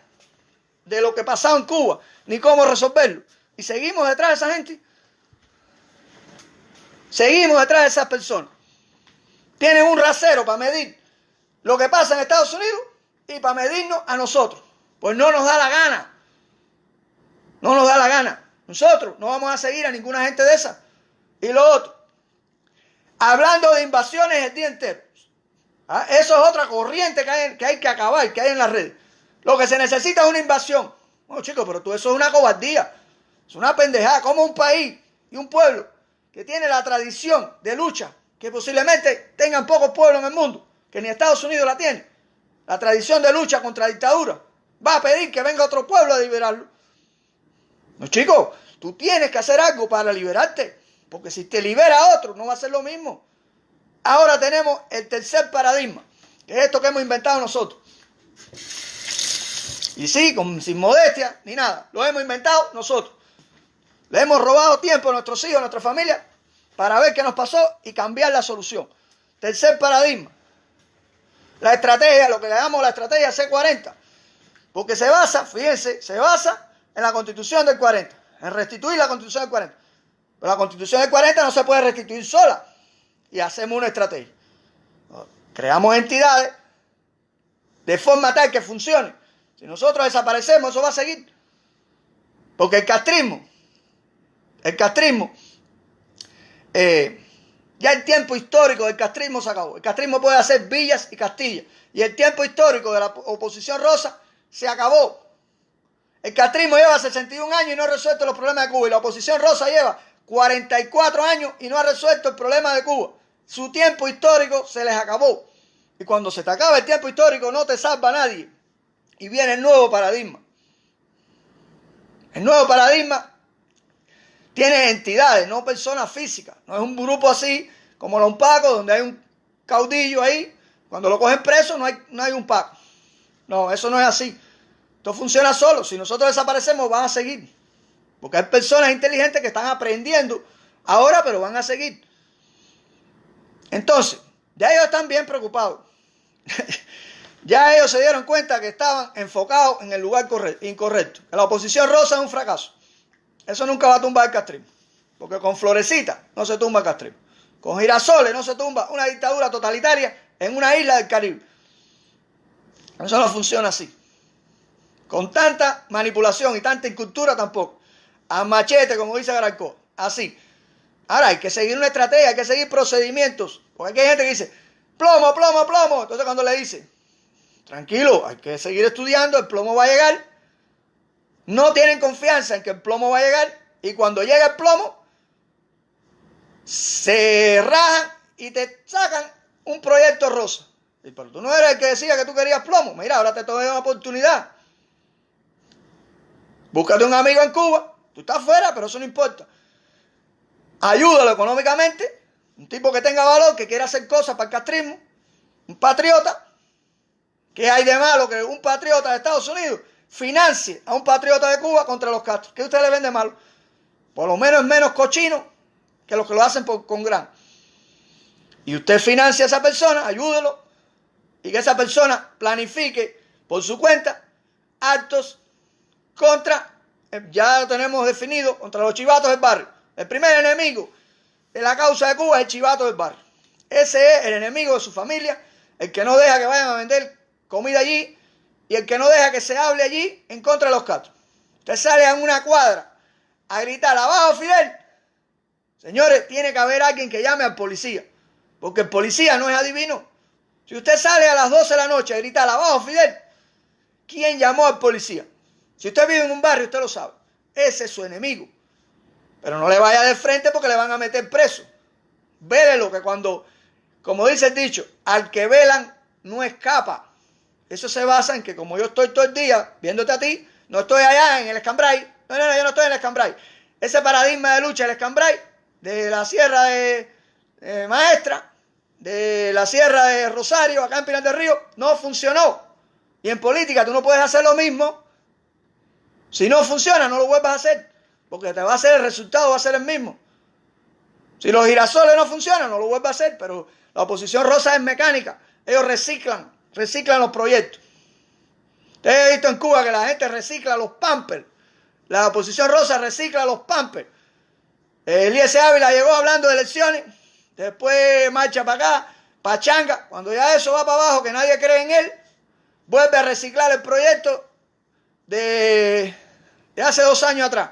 de lo que pasaba en Cuba, ni cómo resolverlo. Y seguimos detrás de esa gente. Seguimos detrás de esas personas. Tienen un rasero para medir lo que pasa en Estados Unidos y para medirnos a nosotros. Pues no nos da la gana. No nos da la gana. Nosotros no vamos a seguir a ninguna gente de esa. Y lo otro, hablando de invasiones el día entero. Eso es otra corriente que hay que acabar, que hay en las redes. Lo que se necesita es una invasión. No, chicos, pero todo eso es una cobardía. Es una pendejada. Como un país y un pueblo que tiene la tradición de lucha, que posiblemente tengan pocos pueblos en el mundo, que ni Estados Unidos la tiene, la tradición de lucha contra la dictadura, va a pedir que venga otro pueblo a liberarlo. No, chicos, tú tienes que hacer algo para liberarte, porque si te libera otro, no va a ser lo mismo. Ahora tenemos el tercer paradigma, que es esto que hemos inventado nosotros. Y sí, sin modestia ni nada, lo hemos inventado nosotros. Le hemos robado tiempo a nuestros hijos, a nuestra familia, para ver qué nos pasó y cambiar la solución. Tercer paradigma. La estrategia, lo que le llamamos la estrategia C40. Porque se basa, fíjense, se basa en la Constitución del 40. En restituir la Constitución del 40. Pero la Constitución del 40 no se puede restituir sola. Y hacemos una estrategia. Creamos entidades de forma tal que funcione. Si nosotros desaparecemos, eso va a seguir. Porque el castrismo Ya el tiempo histórico del castrismo se acabó. El castrismo puede hacer villas y castillas. Y el tiempo histórico de la oposición rosa se acabó. El castrismo lleva 61 años y no ha resuelto los problemas de Cuba. Y la oposición rosa lleva 44 años y no ha resuelto el problema de Cuba. Su tiempo histórico se les acabó. Y cuando se te acaba el tiempo histórico no te salva nadie. Y viene el nuevo paradigma. El nuevo paradigma tiene entidades, no personas físicas. No es un grupo así como los Pacos, donde hay un caudillo ahí. Cuando lo cogen preso no hay un Paco. No, eso no es así. Esto funciona solo. Si nosotros desaparecemos van a seguir. Porque hay personas inteligentes que están aprendiendo ahora, pero van a seguir. Entonces, ya ellos están bien preocupados. Ya ellos se dieron cuenta que estaban enfocados en el lugar incorrecto. Que la oposición rosa es un fracaso. Eso nunca va a tumbar el castrismo. Porque con florecita no se tumba el castrismo. Con girasoles no se tumba una dictadura totalitaria en una isla del Caribe. Eso no funciona así. Con tanta manipulación y tanta incultura tampoco. A machete, como dice Garancó. Así. Ahora hay que seguir una estrategia, hay que seguir procedimientos. Porque aquí hay gente que dice, plomo, plomo, plomo. Entonces cuando le dice, tranquilo, hay que seguir estudiando, el plomo va a llegar. No tienen confianza en que el plomo va a llegar. Y cuando llega el plomo, se rajan y te sacan un proyecto rosa. Pero tú no eres el que decía que tú querías plomo. Mira, ahora te doy una oportunidad. Búscate un amigo en Cuba. Tú estás fuera, pero eso no importa. Ayúdalo económicamente. Un tipo que tenga valor, que quiera hacer cosas para el castrismo. Un patriota. ¿Qué hay de malo que un patriota de Estados Unidos financie a un patriota de Cuba contra los Castros? ¿Qué usted le vende malo? Por lo menos es menos cochino que los que lo hacen con gran. Y usted financia a esa persona, ayúdelo. Y que esa persona planifique por su cuenta actos contra, ya lo tenemos definido, contra los chivatos del barrio. El primer enemigo de la causa de Cuba es el chivato del barrio. Ese es el enemigo de su familia, el que no deja que vayan a vender comida allí y el que no deja que se hable allí en contra de los Castros. Usted sale a una cuadra a gritar, abajo Fidel. Señores, tiene que haber alguien que llame al policía, porque el policía no es adivino. Si usted sale a las 12 de la noche a gritar, abajo Fidel, ¿quién llamó al policía? Si usted vive en un barrio, usted lo sabe. Ese es su enemigo. Pero no le vaya de frente porque le van a meter preso. Vélelo que cuando, como dice el dicho, al que velan no escapa. Eso se basa en que como yo estoy todo el día viéndote a ti, no estoy allá en el Escambray. No, yo no estoy en el Escambray. Ese paradigma de lucha del Escambray, de la Sierra de Maestra, de la Sierra de Rosario, acá en Pinar del Río, no funcionó. Y en política tú no puedes hacer lo mismo. Si no funciona, no lo vuelvas a hacer, porque te va a hacer el resultado, va a ser el mismo. Si los girasoles no funcionan, no lo vuelvas a hacer, pero la oposición rosa es mecánica. Ellos reciclan los proyectos. Ustedes han visto en Cuba que la gente recicla los pampers. La oposición rosa recicla los pampers. Eliezer Ávila llegó hablando de elecciones, después marcha para acá, pachanga. Cuando ya eso va para abajo, que nadie cree en él, vuelve a reciclar el proyecto de hace 2 años atrás.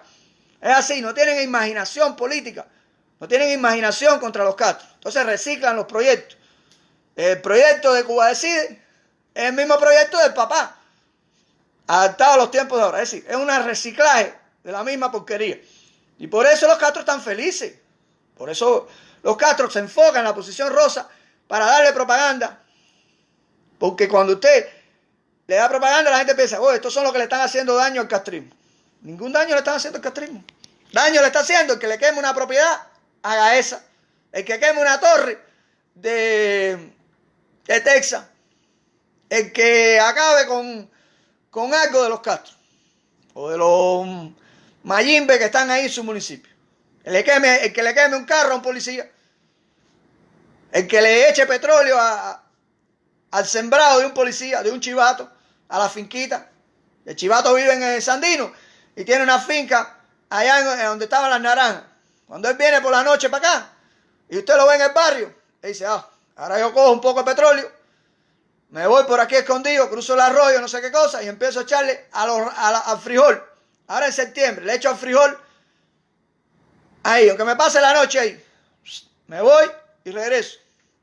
Es así, no tienen imaginación política, no tienen imaginación contra los Castros. Entonces reciclan los proyectos. El proyecto de Cuba Decide es el mismo proyecto del papá, adaptado a los tiempos de ahora. Es decir, es un reciclaje de la misma porquería. Y por eso los Castros están felices. Por eso los Castros se enfocan en la posición rosa para darle propaganda. Porque cuando usted le da propaganda, la gente piensa, estos son los que le están haciendo daño al castrismo. Ningún daño le están haciendo al castrismo. Daño le está haciendo el que le queme una propiedad, haga esa. El que queme una torre de Texas. El que acabe con algo de los Castros. O de los Mayimbe que están ahí en su municipio. El que le queme un carro a un policía. El que le eche petróleo al sembrado de un policía, de un chivato, a la finquita. El chivato vive en el Sandino y tiene una finca allá en donde estaban las naranjas. Cuando él viene por la noche para acá y usted lo ve en el barrio, él dice, ahora yo cojo un poco de petróleo, me voy por aquí escondido, cruzo el arroyo, no sé qué cosa, y empiezo a echarle al frijol. Ahora en septiembre le echo al frijol ahí, aunque me pase la noche ahí, me voy y regreso.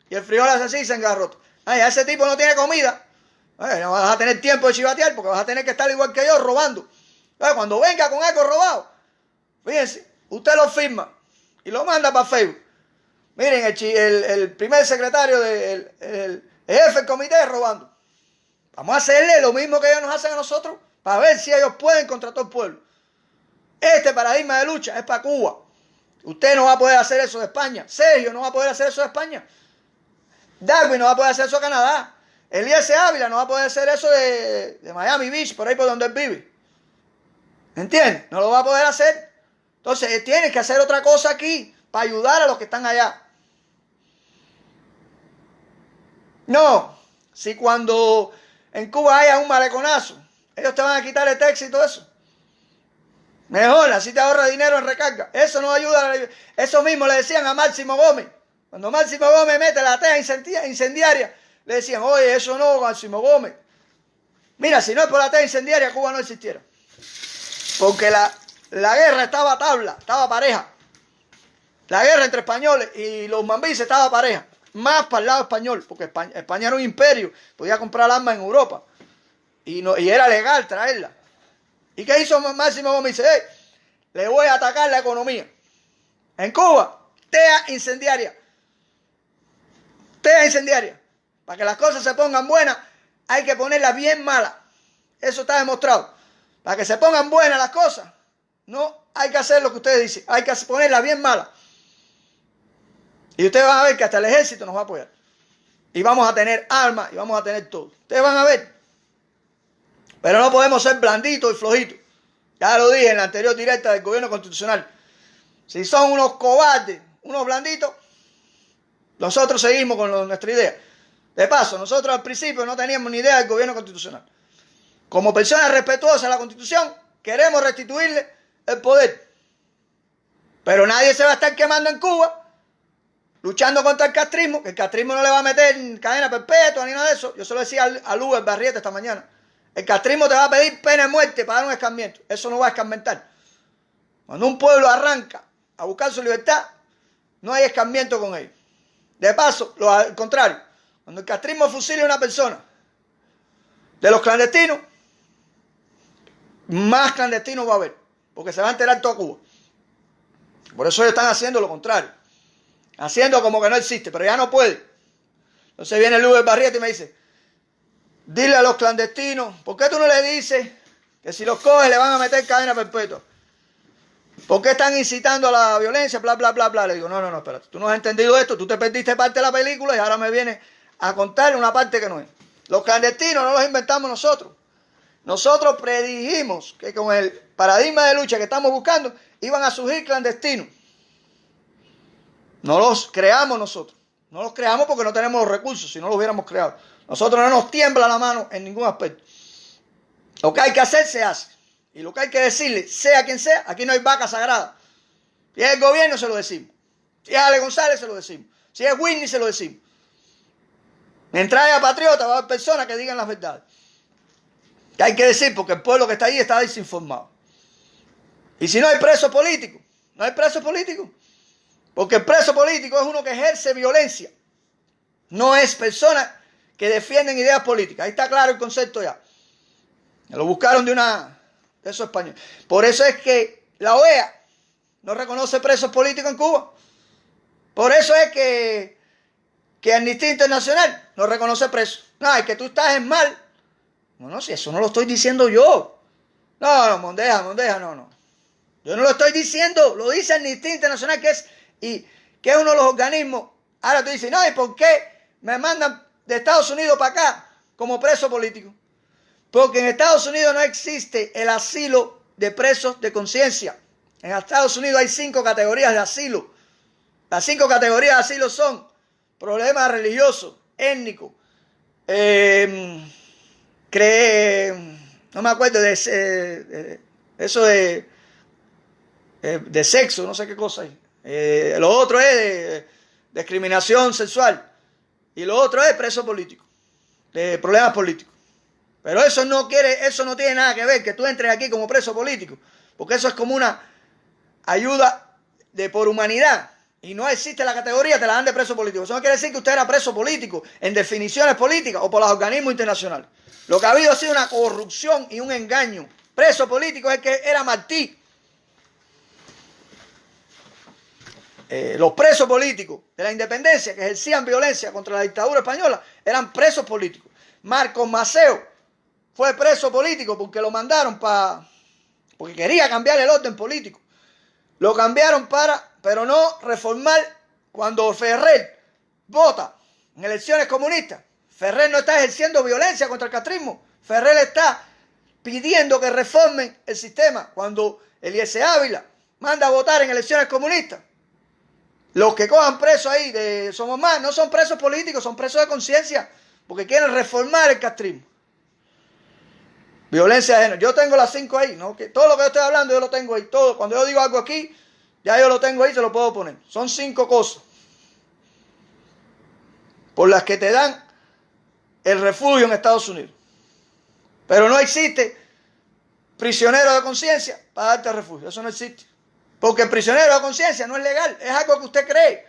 Y el frijol hace así y se engarrota. Ay, ese tipo no tiene comida. Ay, no vas a tener tiempo de chivatear porque vas a tener que estar igual que yo robando. Ay, cuando venga con algo robado, fíjense, usted lo firma y lo manda para Facebook. Miren, el primer secretario el jefe del comité robando. Vamos a hacerle lo mismo que ellos nos hacen a nosotros para ver si ellos pueden contra todo el pueblo. Este paradigma de lucha es para Cuba. Usted no va a poder hacer eso de España. Sergio no va a poder hacer eso de España. Darwin no va a poder hacer eso de Canadá. Elías Ávila no va a poder hacer eso de Miami Beach, por ahí por donde él vive. ¿Entiendes? No lo va a poder hacer. Entonces, tiene que hacer otra cosa aquí para ayudar a los que están allá. No, si cuando en Cuba haya un maleconazo, ellos te van a quitar el taxi y todo eso. Mejor, así te ahorra dinero en recarga. Eso no ayuda. Eso mismo le decían a Máximo Gómez. Cuando Máximo Gómez mete la teja incendiaria, le decían, oye, eso no, Máximo Gómez. Mira, si no es por la teja incendiaria, Cuba no existiera. Porque la guerra estaba a tabla, estaba pareja. La guerra entre españoles y los mambises estaba pareja. Más para el lado español, porque España era un imperio, podía comprar armas en Europa. Y era legal traerla. ¿Y qué hizo Máximo Gómez? Dice, hey, le voy a atacar la economía. En Cuba, teja incendiaria. Teja incendiaria. Para que las cosas se pongan buenas, hay que ponerlas bien malas. Eso está demostrado. Para que se pongan buenas las cosas, no hay que hacer lo que ustedes dicen. Hay que ponerlas bien malas. Y ustedes van a ver que hasta el ejército nos va a apoyar. Y vamos a tener armas y vamos a tener todo. Ustedes van a ver. Pero no podemos ser blanditos y flojitos. Ya lo dije en la anterior directa del gobierno constitucional. Si son unos cobardes, unos blanditos, nosotros seguimos con nuestra idea. De paso, nosotros al principio no teníamos ni idea del gobierno constitucional. Como personas respetuosas de la Constitución, queremos restituirle el poder. Pero nadie se va a estar quemando en Cuba, luchando contra el castrismo, que el castrismo no le va a meter en cadena perpetua ni nada de eso. Yo se lo decía a Luis Barrieta esta mañana. El castrismo te va a pedir pena de muerte para dar un escarmiento. Eso no va a escarmentar. Cuando un pueblo arranca a buscar su libertad, no hay escarmiento con ellos. De paso, al contrario, cuando el castrismo fusile a una persona de los clandestinos, más clandestinos va a haber, porque se va a enterar toda Cuba. Por eso ellos están haciendo lo contrario, haciendo como que no existe, pero ya no puede. Entonces viene Luis Barrieta y me dice, dile a los clandestinos, ¿por qué tú no le dices que si los coges le van a meter cadena perpetua? ¿Por qué están incitando a la violencia? Bla, bla, bla, bla. Le digo, no, espérate, tú no has entendido esto, tú te perdiste parte de la película y ahora me vienes a contar una parte que no es. Los clandestinos no los inventamos nosotros. Nosotros predijimos que con el paradigma de lucha que estamos buscando iban a surgir clandestinos. No los creamos nosotros. No los creamos porque no tenemos los recursos, si no los hubiéramos creado. Nosotros no nos tiembla la mano en ningún aspecto. Lo que hay que hacer se hace. Y lo que hay que decirle, sea quien sea, aquí no hay vaca sagrada. Si es el gobierno, se lo decimos. Si es Ale González, se lo decimos. Si es Whitney, se lo decimos. Mientras haya patriotas, va a haber personas que digan las verdades. Que hay que decir, porque el pueblo que está ahí está desinformado. Y si no hay preso político, no hay preso político. Porque el preso político es uno que ejerce violencia. No es persona que defienden ideas políticas. Ahí está claro el concepto ya. Lo buscaron de esos españoles. Por eso es que la OEA no reconoce presos políticos en Cuba. Por eso es que Amnistía Internacional no reconoce presos. No, es que tú estás en mal. No, si eso no lo estoy diciendo yo. No, Mondeja, no. Yo no lo estoy diciendo, lo dice Amnistía Internacional, que es uno de los organismos. Ahora tú dices, no, ¿y por qué me mandan de Estados Unidos para acá como preso político? Porque en Estados Unidos no existe el asilo de presos de conciencia. En Estados Unidos hay 5 categorías de asilo. Las 5 categorías de asilo son problemas religiosos, étnicos, no me acuerdo de eso de sexo, no sé qué cosa hay. Lo otro es discriminación sexual. Y lo otro es preso político, de problemas políticos. Pero eso no tiene nada que ver que tú entres aquí como preso político, porque eso es como una ayuda por humanidad. y no existe la categoría, te la dan de preso político. Eso no quiere decir que usted era preso político en definiciones políticas o por los organismos internacionales. Lo que ha habido ha sido una corrupción y un engaño. Preso político es el que era Martí. Los presos políticos de la independencia que ejercían violencia contra la dictadura española eran presos políticos. Marcos Maceo fue preso político porque lo mandaron porque quería cambiar el orden político. Lo cambiaron pero no reformar cuando Ferrer vota en elecciones comunistas. Ferrer no está ejerciendo violencia contra el castrismo. Ferrer está pidiendo que reformen el sistema. Cuando Eliezer Ávila manda a votar en elecciones comunistas, los que cojan presos ahí de Somos Más no son presos políticos, son presos de conciencia, porque quieren reformar el castrismo. Violencia de género. Yo tengo las 5 ahí, ¿no? Que todo lo que yo estoy hablando yo lo tengo ahí. Todo. Cuando yo digo algo aquí, ya yo lo tengo ahí, se lo puedo poner. Son 5 cosas por las que te dan el refugio en Estados Unidos. Pero no existe prisionero de conciencia para darte refugio. Eso no existe. Porque el prisionero de conciencia no es legal, es algo que usted cree.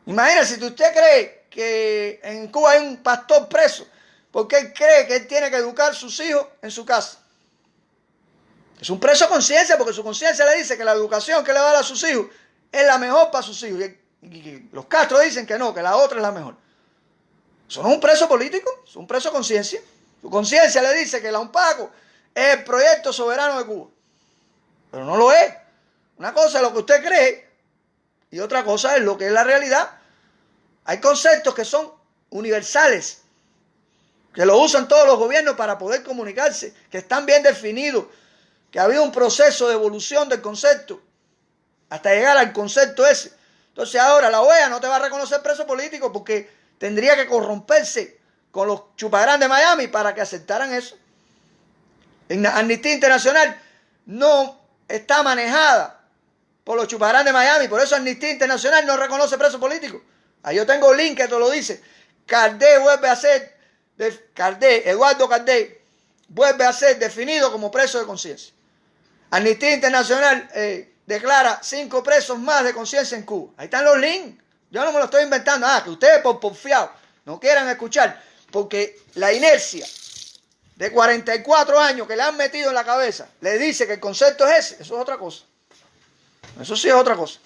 Imagínese, si usted cree que en Cuba hay un pastor preso, porque él cree que él tiene que educar a sus hijos en su casa. Es un preso de conciencia, porque su conciencia le dice que la educación que le va a dar a sus hijos es la mejor para sus hijos. Y los Castro dicen que no, que la otra es la mejor. Eso no es un preso político, es un preso de conciencia. Su conciencia le dice que la UNPACO es el proyecto soberano de Cuba. Pero no lo es. Una cosa es lo que usted cree y otra cosa es lo que es la realidad. Hay conceptos que son universales, que lo usan todos los gobiernos para poder comunicarse, que están bien definidos, que ha habido un proceso de evolución del concepto hasta llegar al concepto ese. Entonces ahora la OEA no te va a reconocer preso político porque tendría que corromperse con los chupagrán de Miami para que aceptaran eso. En Amnistía Internacional no está manejada por los chupagrán de Miami, por eso Amnistía Internacional no reconoce preso político. Ahí yo tengo el link que te lo dice. Cardé vuelve a ser, Eduardo Cardé vuelve a ser definido como preso de conciencia. Amnistía Internacional declara 5 presos más de conciencia en Cuba. Ahí están los links. Yo no me lo estoy inventando. Que ustedes por porfiados no quieran escuchar, porque la inercia de 44 años que le han metido en la cabeza le dice que el concepto es ese. Eso es otra cosa. Eso sí es otra cosa.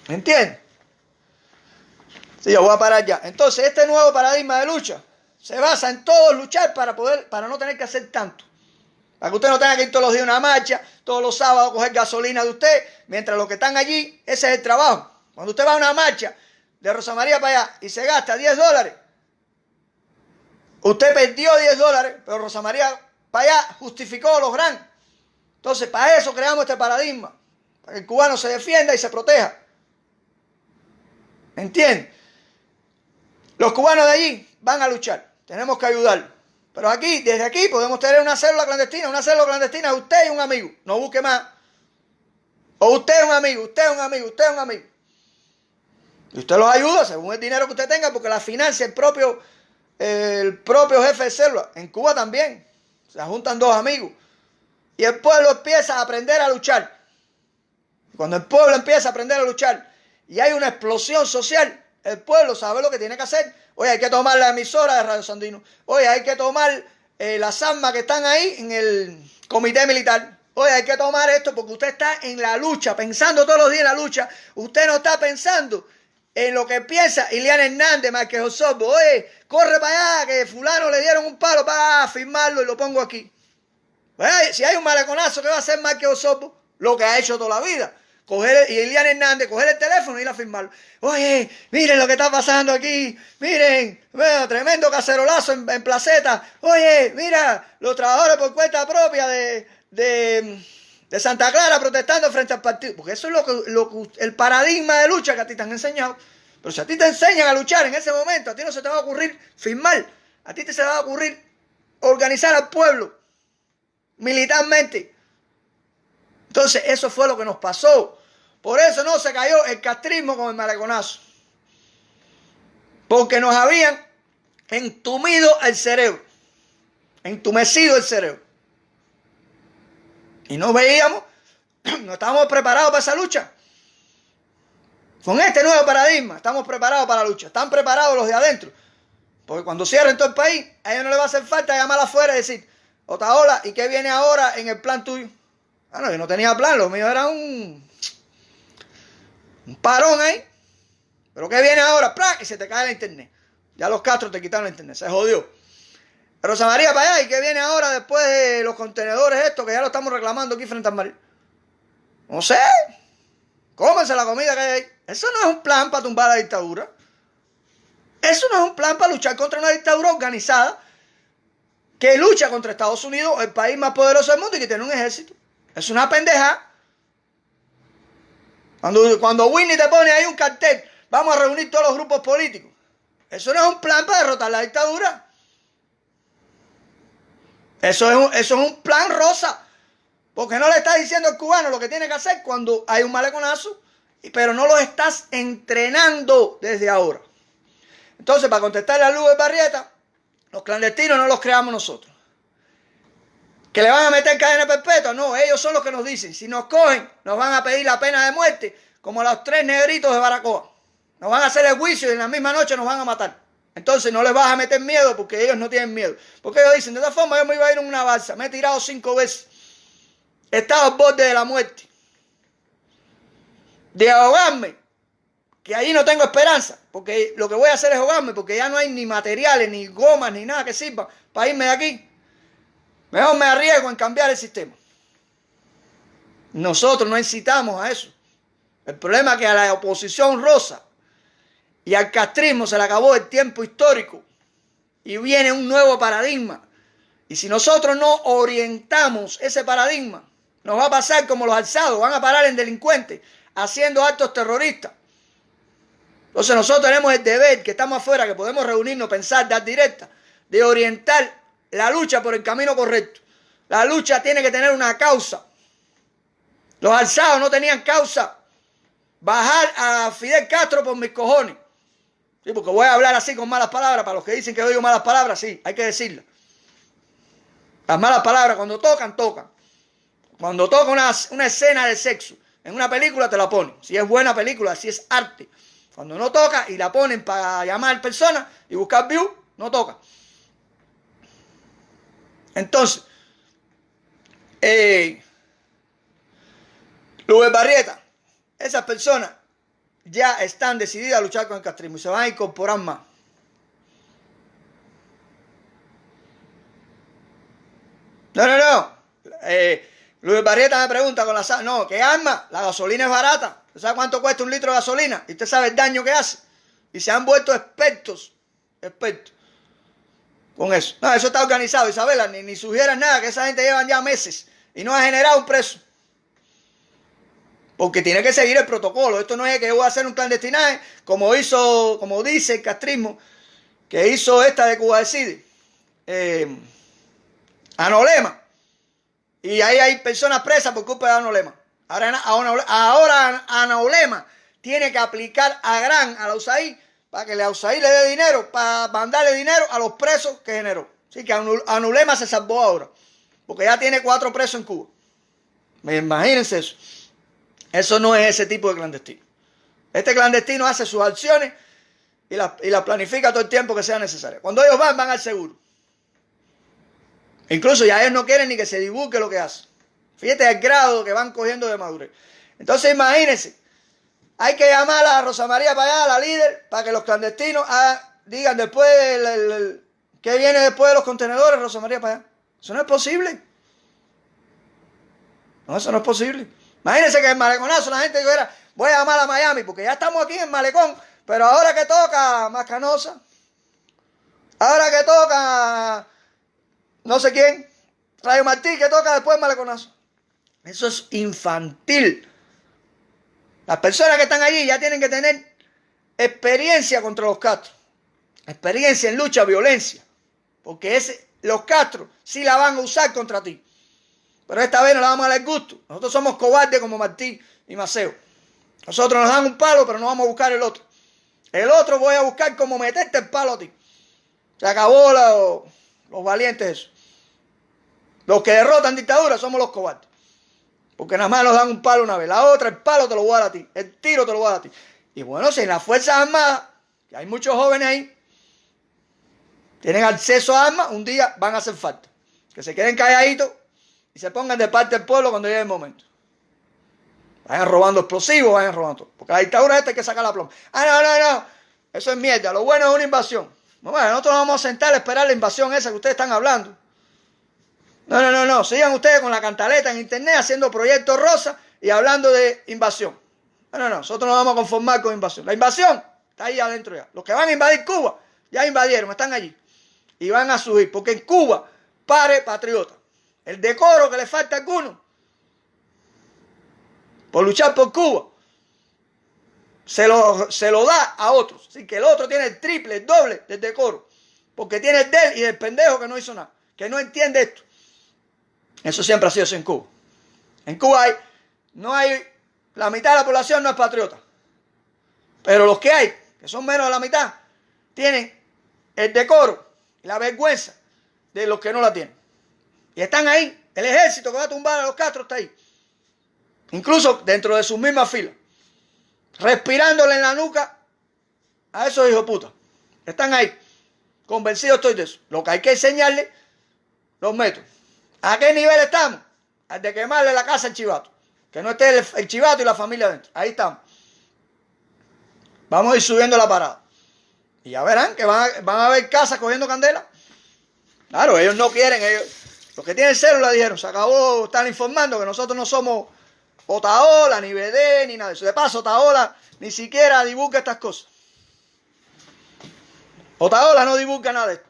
¿Entiendes? Sí, yo voy a parar ya. Entonces, este nuevo paradigma de lucha se basa en todos luchar para no tener que hacer tanto. Para que usted no tenga que ir todos los días a una marcha, todos los sábados a coger gasolina de usted, mientras los que están allí, ese es el trabajo. Cuando usted va a una marcha de Rosa María para allá y se gasta $10, usted perdió $10, pero Rosa María para allá justificó los gran. Entonces, para eso creamos este paradigma, para que el cubano se defienda y se proteja. ¿Entiendes? Los cubanos de allí van a luchar, tenemos que ayudar. Pero aquí, desde aquí, podemos tener una célula clandestina. Una célula clandestina es usted y un amigo. No busque más. O usted es un amigo, usted es un amigo, usted es un amigo. Y usted los ayuda según el dinero que usted tenga, porque la financia el propio jefe de célula. En Cuba también. Se juntan 2 amigos. Y el pueblo empieza a aprender a luchar. Cuando el pueblo empieza a aprender a luchar y hay una explosión social, el pueblo sabe lo que tiene que hacer. Oye, hay que tomar la emisora de Radio Sandino. Oye, hay que tomar las armas que están ahí en el comité militar. Oye, hay que tomar esto porque usted está en la lucha, pensando todos los días en la lucha. Usted no está pensando en lo que piensa Iliana Hernández, Márquez Osorbo. Oye, corre para allá, que fulano le dieron un palo para firmarlo y lo pongo aquí. Bueno, si hay un maleconazo, ¿qué va a hacer Márquez Osorbo? Lo que ha hecho toda la vida. Y Iliana Hernández, coger el teléfono y ir a firmarlo. Oye, miren lo que está pasando aquí. Miren, bueno, tremendo cacerolazo en Placeta. Oye, mira, los trabajadores por cuenta propia de Santa Clara protestando frente al partido. Porque eso es el paradigma de lucha que a ti te han enseñado. Pero si a ti te enseñan a luchar en ese momento, a ti no se te va a ocurrir firmar. A ti se te va a ocurrir organizar al pueblo militarmente. Entonces, eso fue lo que nos pasó. Por eso no se cayó el castrismo con el maleconazo. Porque nos habían entumido el cerebro. Entumecido el cerebro. Y no veíamos No estamos preparados para esa lucha. Con este nuevo paradigma estamos preparados para la lucha. Están preparados los de adentro. Porque cuando cierren todo el país, a ellos no les va a hacer falta llamar afuera y decir, Otaola, ¿y qué viene ahora en el plan tuyo? Bueno, yo no tenía plan, lo mío era un parón ahí. Pero ¿qué viene ahora? ¡Plac! Y se te cae la internet. Ya los Castro te quitaron la internet, se jodió. Rosa María para allá, ¿y qué viene ahora después de los contenedores estos que ya lo estamos reclamando aquí frente al mar? No sé. Cómense la comida que hay ahí. Eso no es un plan para tumbar la dictadura. Eso no es un plan para luchar contra una dictadura organizada que lucha contra Estados Unidos, el país más poderoso del mundo y que tiene un ejército. Es una pendeja. Cuando Whitney te pone ahí un cartel, vamos a reunir todos los grupos políticos. Eso no es un plan para derrotar la dictadura. Eso es un plan rosa. Porque no le estás diciendo al cubano lo que tiene que hacer cuando hay un maleconazo, pero no lo estás entrenando desde ahora. Entonces, para contestarle a Luis Barrieta, los clandestinos no los creamos nosotros. ¿Que le van a meter cadena perpetua? No, ellos son los que nos dicen. Si nos cogen, nos van a pedir la pena de muerte, como a los 3 negritos de Baracoa. Nos van a hacer el juicio y en la misma noche nos van a matar. Entonces no les vas a meter miedo porque ellos no tienen miedo. Porque ellos dicen, de esta forma yo me iba a ir en una balsa, me he tirado 5 veces. He estado al borde de la muerte. De ahogarme, que ahí no tengo esperanza, porque lo que voy a hacer es ahogarme, porque ya no hay ni materiales, ni gomas, ni nada que sirva para irme de aquí. Mejor me arriesgo en cambiar el sistema. Nosotros no incitamos a eso. El problema es que a la oposición rosa y al castrismo se le acabó el tiempo histórico y viene un nuevo paradigma. Y si nosotros no orientamos ese paradigma, nos va a pasar como los alzados, van a parar en delincuentes haciendo actos terroristas. Entonces nosotros tenemos el deber, que estamos afuera, que podemos reunirnos, pensar, dar directa, de orientar la lucha por el camino correcto. La lucha tiene que tener una causa. Los alzados no tenían causa. Bajar a Fidel Castro por mis cojones. Sí, porque voy a hablar así con malas palabras. Para los que dicen que oigo malas palabras, sí, hay que decirlas. Las malas palabras cuando tocan, tocan. Cuando toca una escena de sexo en una película te la ponen. Si es buena película, si es arte. Cuando no toca y la ponen para llamar personas y buscar views, no toca. Entonces, Luis Barrieta, esas personas ya están decididas a luchar con el castrismo y se van a incorporar más. No. Luis Barrieta me pregunta con la sal. No, ¿qué arma? La gasolina es barata. ¿Usted sabe cuánto cuesta un litro de gasolina? Y usted sabe el daño que hace. Y se han vuelto expertos con eso. No, eso está organizado, Isabela. Ni sugieran nada, que esa gente llevan ya meses y no ha generado un preso. Porque tiene que seguir el protocolo. Esto no es que yo voy a hacer un clandestinaje como dice el castrismo, que hizo esta de Cuba Decide. Anolema. Y ahí hay personas presas por culpa de Anolema. Ahora Anolema tiene que aplicar a la USAID para que la USAID le dé dinero, para mandarle dinero a los presos que generó. Así que Anolema se salvó ahora, porque ya tiene 4 presos en Cuba. Imagínense eso. Eso no es ese tipo de clandestino. Este clandestino hace sus acciones y las planifica todo el tiempo que sea necesario. Cuando ellos van al seguro. Incluso ya ellos no quieren ni que se divulgue lo que hacen. Fíjate el grado que van cogiendo de madurez. Entonces imagínense, hay que llamar a Rosa María para allá, a la líder, para que los clandestinos digan después ¿qué viene después de los contenedores, Rosa María para allá? Eso no es posible. No, eso no es posible. Imagínense que en el maleconazo la gente dijera, voy a llamar a Miami, porque ya estamos aquí en el malecón, pero ahora que toca Mascanosa, ahora que toca no sé quién, Rayo Martí, que toca después del maleconazo. Eso es infantil. Las personas que están allí ya tienen que tener experiencia contra los Castro, experiencia en lucha, violencia, porque los Castro sí la van a usar contra ti. Pero esta vez no la vamos a dar gusto. Nosotros somos cobardes como Martí y Maceo. Nosotros nos dan un palo, pero no vamos a buscar el otro. El otro voy a buscar cómo meterte el palo a ti. Se acabó los valientes eso. Los que derrotan dictaduras somos los cobardes. Porque nada más nos dan un palo una vez. La otra, el palo te lo voy a dar a ti. El tiro te lo voy a dar a ti. Y bueno, si en las Fuerzas Armadas, que hay muchos jóvenes ahí, tienen acceso a armas, un día van a hacer falta. Que se queden calladitos y se pongan de parte del pueblo cuando llegue el momento. Vayan robando explosivos, vayan robando todo. Porque la dictadura esta hay que sacar la ploma. No. Eso es mierda. Lo bueno es una invasión. Bueno, nosotros nos vamos a sentar a esperar la invasión esa que ustedes están hablando. No. Sigan ustedes con la cantaleta en internet haciendo proyectos rosa y hablando de invasión. No. Nosotros nos vamos a conformar con invasión. La invasión está ahí adentro ya. Los que van a invadir Cuba ya invadieron, están allí. Y van a subir. Porque en Cuba, pare patriota. El decoro que le falta a algunos por luchar por Cuba se lo da a otros. Así que el otro tiene el triple, el doble del decoro. Porque tiene el de él y del pendejo que no hizo nada. Que no entiende esto. Eso siempre ha sido así en Cuba. En Cuba la mitad de la población no es patriota. Pero los que hay, que son menos de la mitad, tienen el decoro y la vergüenza de los que no la tienen. Y están ahí. El ejército que va a tumbar a los Castro está ahí. Incluso dentro de sus mismas filas. Respirándole en la nuca a esos hijos de puta. Están ahí. Convencido estoy de eso. Lo que hay que enseñarles, los métodos. ¿A qué nivel estamos? Al de quemarle la casa al chivato. Que no esté el chivato y la familia adentro. Ahí estamos. Vamos a ir subiendo la parada. Y ya verán que van a ver casas cogiendo candela. Claro, ellos no quieren. Los que tienen célula dijeron, se acabó, están informando que nosotros no somos Otaola, ni BD, ni nada de eso. De paso, Otaola ni siquiera divulga estas cosas. Otaola no divulga nada de esto.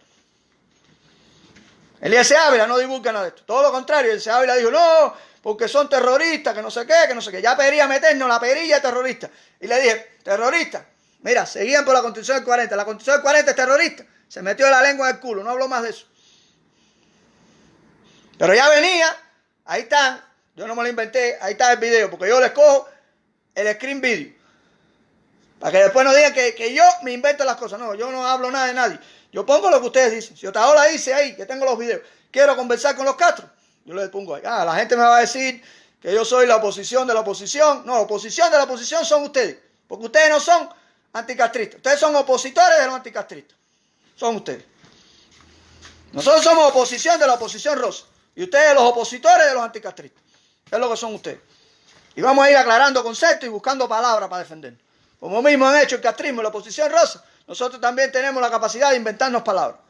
Eliezer Ávila no divulga nada de esto. Todo lo contrario, Eliezer Ávila dijo, no, porque son terroristas, que no sé qué. Ya quería meternos la perilla de terrorista. Y le dije, terrorista, mira, seguían por la Constitución del 40. La Constitución del 40 es terrorista. Se metió la lengua en el culo, no habló más de eso. Pero ya venía, ahí están, yo no me lo inventé, ahí está el video, porque yo les cojo el screen video. Para que después no digan que yo me invento las cosas. No, yo no hablo nada de nadie. Yo pongo lo que ustedes dicen. Si Otaola dice ahí, que tengo los videos, quiero conversar con los Castro, yo les pongo ahí. La gente me va a decir que yo soy la oposición de la oposición. No, la oposición de la oposición son ustedes. Porque ustedes no son anticastristas. Ustedes son opositores de los anticastristas. Son ustedes. Nosotros somos oposición de la oposición rosa. Y ustedes los opositores de los anticastristas. Es lo que son ustedes. Y vamos a ir aclarando conceptos y buscando palabras para defender. Como mismo han hecho el castrismo y la oposición rosa, nosotros también tenemos la capacidad de inventarnos palabras.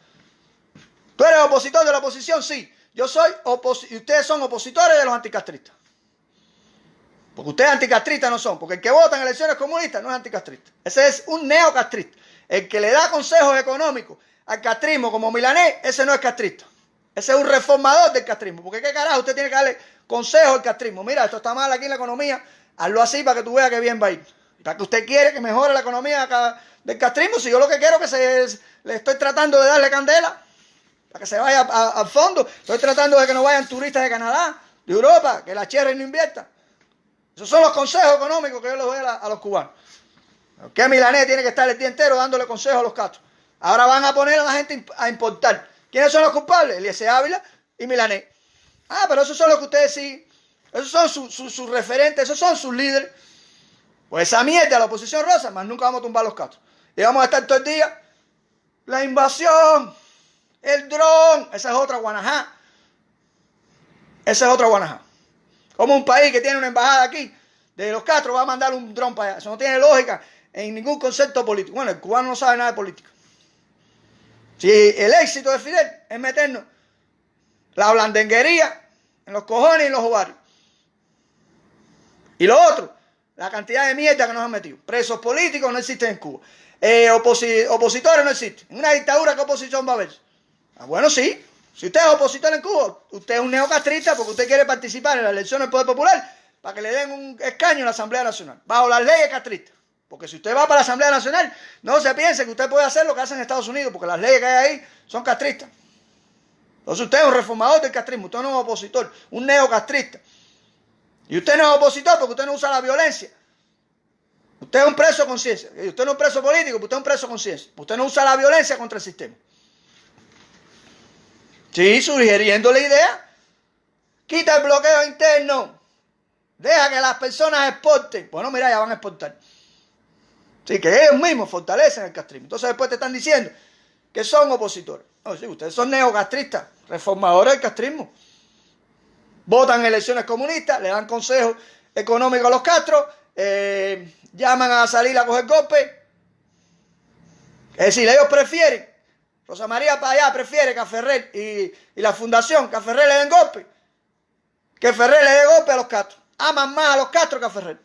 ¿Tú eres opositor de la oposición? Sí. Yo soy y ustedes son opositores de los anticastristas. Porque ustedes anticastristas no son. Porque el que vota en elecciones comunistas no es anticastrista. Ese es un neocastrista. El que le da consejos económicos al castrismo como Milanés, ese no es castrista. Ese es un reformador del castrismo. Porque qué carajo usted tiene que darle consejos al castrismo. Mira, esto está mal aquí en la economía. Hazlo así para que tú veas que bien va a ir. ¿Para que usted quiere que mejore la economía del castrismo? Si yo lo que quiero es que le estoy tratando de darle candela para que se vaya al fondo. Estoy tratando de que no vayan turistas de Canadá, de Europa, que la Cherry no invierta. Esos son los consejos económicos que yo les doy a los cubanos. ¿Qué Milanés tiene que estar el día entero dándole consejos a los Castro? Ahora van a poner a la gente a importar. ¿Quiénes son los culpables? Eliezer Ávila y Milanés. Pero esos son los que ustedes siguen. Esos son sus referentes, esos son sus líderes. Pues esa mierda, la oposición rosa, más nunca vamos a tumbar los Castro. Y vamos a estar todo el día, la invasión, el dron, esa es otra guanajá. Esa es otra guanajá. Como un país que tiene una embajada aquí, de los Castro, va a mandar un dron para allá. Eso no tiene lógica en ningún concepto político. Bueno, el cubano no sabe nada de política. Si el éxito de Fidel es meternos la blandenguería en los cojones y en los ovarios. Y lo otro, la cantidad de mierda que nos han metido. Presos políticos no existen en Cuba. Opositores no existen. En una dictadura, ¿qué oposición va a haber? Bueno, sí. Si usted es opositor en Cuba, usted es un neocastrista porque usted quiere participar en las elecciones del Poder Popular para que le den un escaño en la Asamblea Nacional, bajo las leyes castristas. Porque si usted va para la Asamblea Nacional, no se piense que usted puede hacer lo que hacen en Estados Unidos, porque las leyes que hay ahí son castristas. Entonces usted es un reformador del castrismo, usted no es un opositor, un neocastrista. Y usted no es opositor porque usted no usa la violencia. Usted es un preso de conciencia. Y usted no es un preso político, usted es un preso de conciencia. Usted no usa la violencia contra el sistema. Sí, sugiriendo la idea. Quita el bloqueo interno. Deja que las personas exporten. Bueno, mira, ya van a exportar. Sí, que ellos mismos fortalecen el castrismo. Entonces después te están diciendo que son opositores. No, sí, ustedes son neocastristas, reformadores del castrismo. Votan en elecciones comunistas, le dan consejos económicos a los Castro, llaman a salir a coger golpes. Es decir, ellos prefieren, Rosa María Payá prefiere que a Ferrer y la fundación, que a Ferrer le den golpe, que Ferrer le dé golpe a los Castro. Aman más a los Castro que a Ferrer.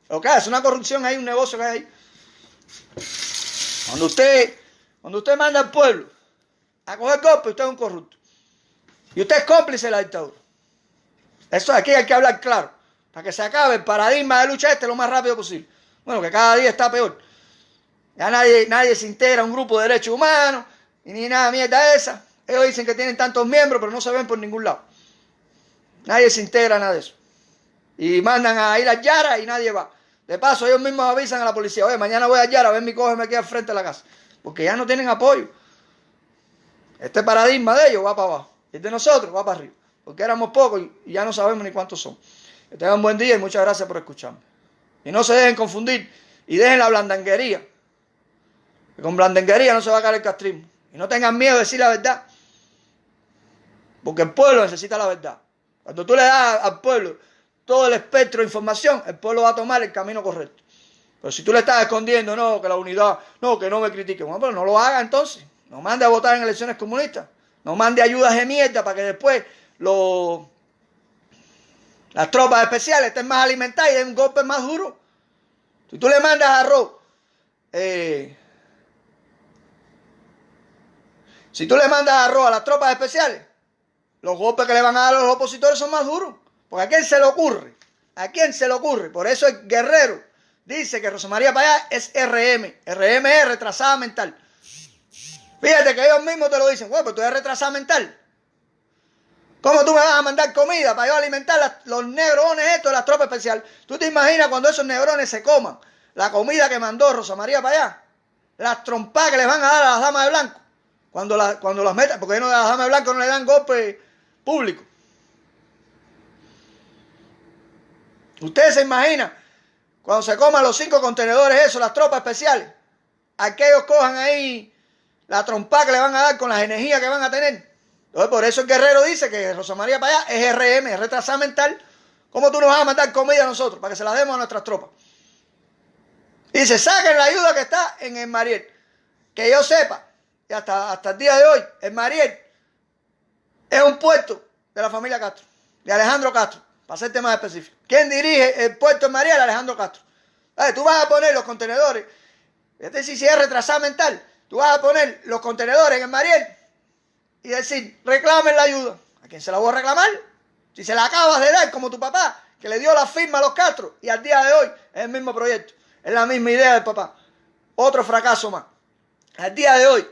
Ok, es una corrupción ahí, un negocio que hay ahí. Cuando usted manda al pueblo a coger golpe, usted es un corrupto. Y usted es cómplice de la dictadura. Eso aquí hay que hablar claro, para que se acabe el paradigma de lucha lo más rápido posible. Bueno, que cada día está peor. Ya nadie se integra a un grupo de derechos humanos, y ni nada mierda de esa. Ellos dicen que tienen tantos miembros, pero no se ven por ningún lado. Nadie se integra a nada de eso. Y mandan a ir a Yara y nadie va. De paso, ellos mismos avisan a la policía, oye, mañana voy a Yara a ver mi coge me queda al frente de la casa. Porque ya no tienen apoyo. Este paradigma de ellos va para abajo. Y el de nosotros va para arriba. Porque éramos pocos y ya no sabemos ni cuántos son. Que tengan un buen día y muchas gracias por escucharme. Y no se dejen confundir y dejen la blandanguería. Que con blandanguería no se va a caer el castrismo. Y no tengan miedo de decir la verdad. Porque el pueblo necesita la verdad. Cuando tú le das al pueblo todo el espectro de información, el pueblo va a tomar el camino correcto. Pero si tú le estás escondiendo, no, que la unidad, no, que no me critiquen, bueno, pero no lo haga entonces. No mande a votar en elecciones comunistas. No mande ayudas de mierda para que después las tropas especiales estén más alimentadas y den un golpe más duro. Si tú le mandas arroz, si tú le mandas arroz a las tropas especiales, los golpes que le van a dar a los opositores son más duros. Porque ¿a quién se le ocurre? ¿A quién se le ocurre? Por eso el Guerrero dice que Rosa María Payá es RM. RM es retrasada mental. Fíjate que ellos mismos te lo dicen. Bueno, pues tú eres retrasada mental. ¿Cómo tú me vas a mandar comida para yo alimentar los negrones estos de las tropas especiales? ¿Tú te imaginas cuando esos negrones se coman la comida que mandó Rosa María Payá? Las trompadas que les van a dar a las damas de blanco. Cuando las metan, porque a las damas de blanco no le dan golpe público. Ustedes se imaginan cuando se coman los 5 contenedores esos, las tropas especiales, aquellos cojan ahí la trompa que le van a dar con las energías que van a tener. Entonces por eso el Guerrero dice que Rosa María Payá es RM, es retrasada mental. ¿Cómo tú nos vas a mandar comida a nosotros para que se la demos a nuestras tropas? Y se saquen la ayuda que está en el Mariel. Que yo sepa, y hasta el día de hoy, el Mariel es un puerto de la familia Castro, de Alejandro Castro. Para ser más específico. ¿Quién dirige el puerto en Mariel? Alejandro Castro. Tú vas a poner los contenedores. Es decir, si es retrasada mental, tú vas a poner los contenedores en el Mariel y decir, reclamen la ayuda. ¿A quién se la voy a reclamar? Si se la acabas de dar, como tu papá, que le dio la firma a los Castro y al día de hoy es el mismo proyecto. Es la misma idea del papá. Otro fracaso más. Al día de hoy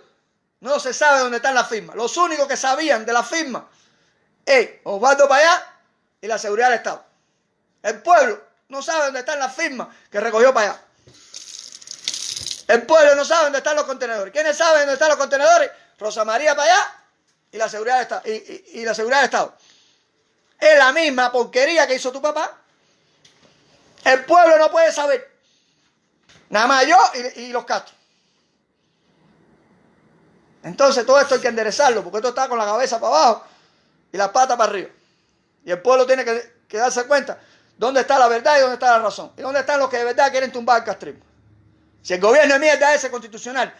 no se sabe dónde están las firmas. Los únicos que sabían de la firma es Osvaldo Payá y la seguridad del Estado. El pueblo no sabe dónde están las firmas que recogió Payá. El pueblo no sabe dónde están los contenedores. ¿Quiénes saben dónde están los contenedores? Rosa María Payá y la seguridad del Estado. Y la seguridad del Estado. Es la misma porquería que hizo tu papá. El pueblo no puede saber. Nada más yo y los Castro. Entonces todo esto hay que enderezarlo, porque esto está con la cabeza para abajo y las patas para arriba. Y el pueblo tiene que darse cuenta dónde está la verdad y dónde está la razón. Y dónde están los que de verdad quieren tumbar el castrismo. Si el gobierno de mierda ese constitucional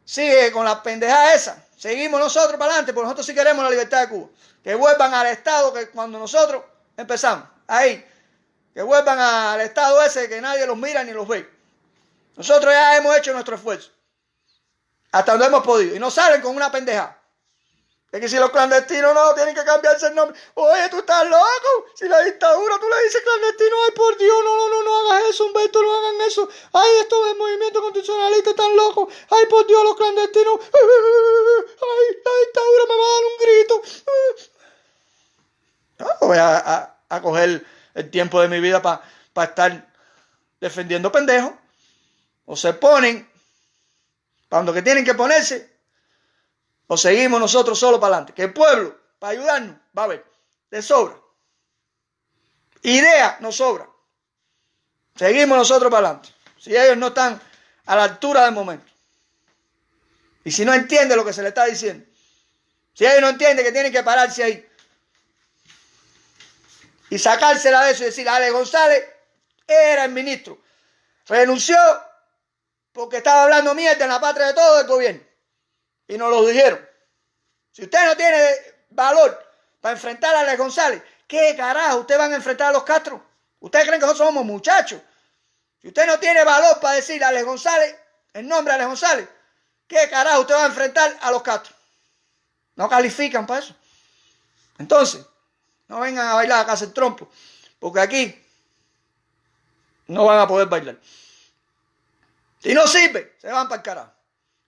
sigue con la pendejada esa, seguimos nosotros para adelante, porque nosotros sí queremos la libertad de Cuba. Que vuelvan al Estado que cuando nosotros empezamos. Ahí. Que vuelvan al Estado ese que nadie los mira ni los ve. Nosotros ya hemos hecho nuestro esfuerzo. Hasta donde hemos podido. Y no salen con una pendejada. Es que si los clandestinos no, tienen que cambiarse el nombre. Oye, tú estás loco. Si la dictadura tú le dices clandestino, ay por Dios, no hagas eso, Humberto, no hagan eso. Ay, esto es movimiento constitucionalista, están locos. Ay, por Dios, los clandestinos. Ay, la dictadura me va a dar un grito. No voy a coger el tiempo de mi vida para estar defendiendo pendejos. O se ponen cuando que tienen que ponerse. O seguimos nosotros solo para adelante. Que el pueblo, para ayudarnos, va a haber de sobra. Ideas nos sobran. Seguimos nosotros para adelante. Si ellos no están a la altura del momento. Y si no entiende lo que se le está diciendo. Si ellos no entienden que tienen que pararse ahí. Y sacársela de eso y decir, Alex González era el ministro. Renunció porque estaba hablando mierda en la patria de todo el gobierno. Y nos lo dijeron. Si usted no tiene valor para enfrentar a Alex González, ¿qué carajo ustedes van a enfrentar a los Castro? ¿Ustedes creen que nosotros somos muchachos? Si usted no tiene valor para decir a Alex González, el nombre de Alex González, ¿qué carajo usted va a enfrentar a los Castro? No califican para eso. Entonces, no vengan a bailar a casa el trompo, porque aquí no van a poder bailar. Si no sirven, se van para el carajo.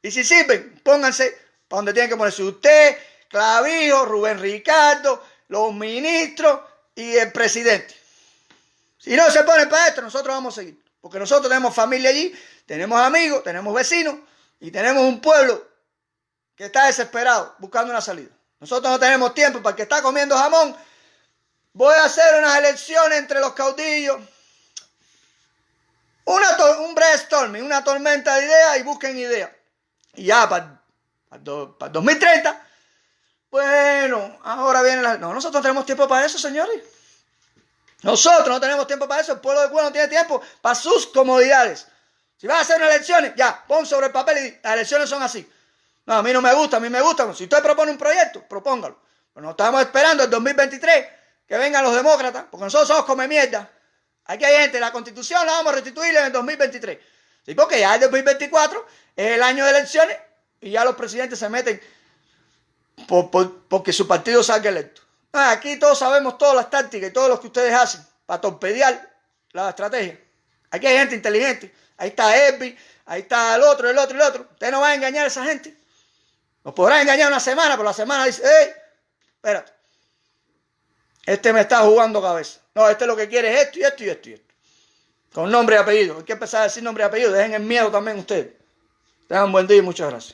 Y si sirven, pónganse para donde tienen que ponerse. Usted, Clavijo, Rubén Ricardo, los ministros y el presidente. Si no se ponen para esto, nosotros vamos a seguir. Porque nosotros tenemos familia allí, tenemos amigos, tenemos vecinos y tenemos un pueblo que está desesperado buscando una salida. Nosotros no tenemos tiempo para el que está comiendo jamón. Voy a hacer unas elecciones entre los caudillos. Un brainstorming, una tormenta de ideas y busquen ideas. Y ya para el 2030, bueno, ahora viene la... No, nosotros no tenemos tiempo para eso, señores. Nosotros no tenemos tiempo para eso. El pueblo de Cuba no tiene tiempo para sus comodidades. Si vas a hacer unas elecciones, ya, pon sobre el papel y di, las elecciones son así. No, a mí no me gusta, a mí me gusta. Si usted propone un proyecto, propóngalo. Pero no estamos esperando el 2023 que vengan los demócratas, porque nosotros somos come mierda. Aquí hay gente, la constitución la vamos a restituir en el 2023. ¿Sí? Porque ya el 2024 es el año de elecciones y ya los presidentes se meten porque su partido salga electo. Aquí todos sabemos todas las tácticas y todo lo que ustedes hacen para torpedear la estrategia. Aquí hay gente inteligente. Ahí está Elvi, ahí está el otro. Usted no va a engañar a esa gente. Nos podrá engañar una semana, pero la semana dice, hey, espérate. Este me está jugando cabeza. No, este lo que quiere es esto y esto y esto y esto. Con nombre y apellido. Hay que empezar a decir nombre y apellido. Dejen el miedo también ustedes. Tengan buen día y muchas gracias.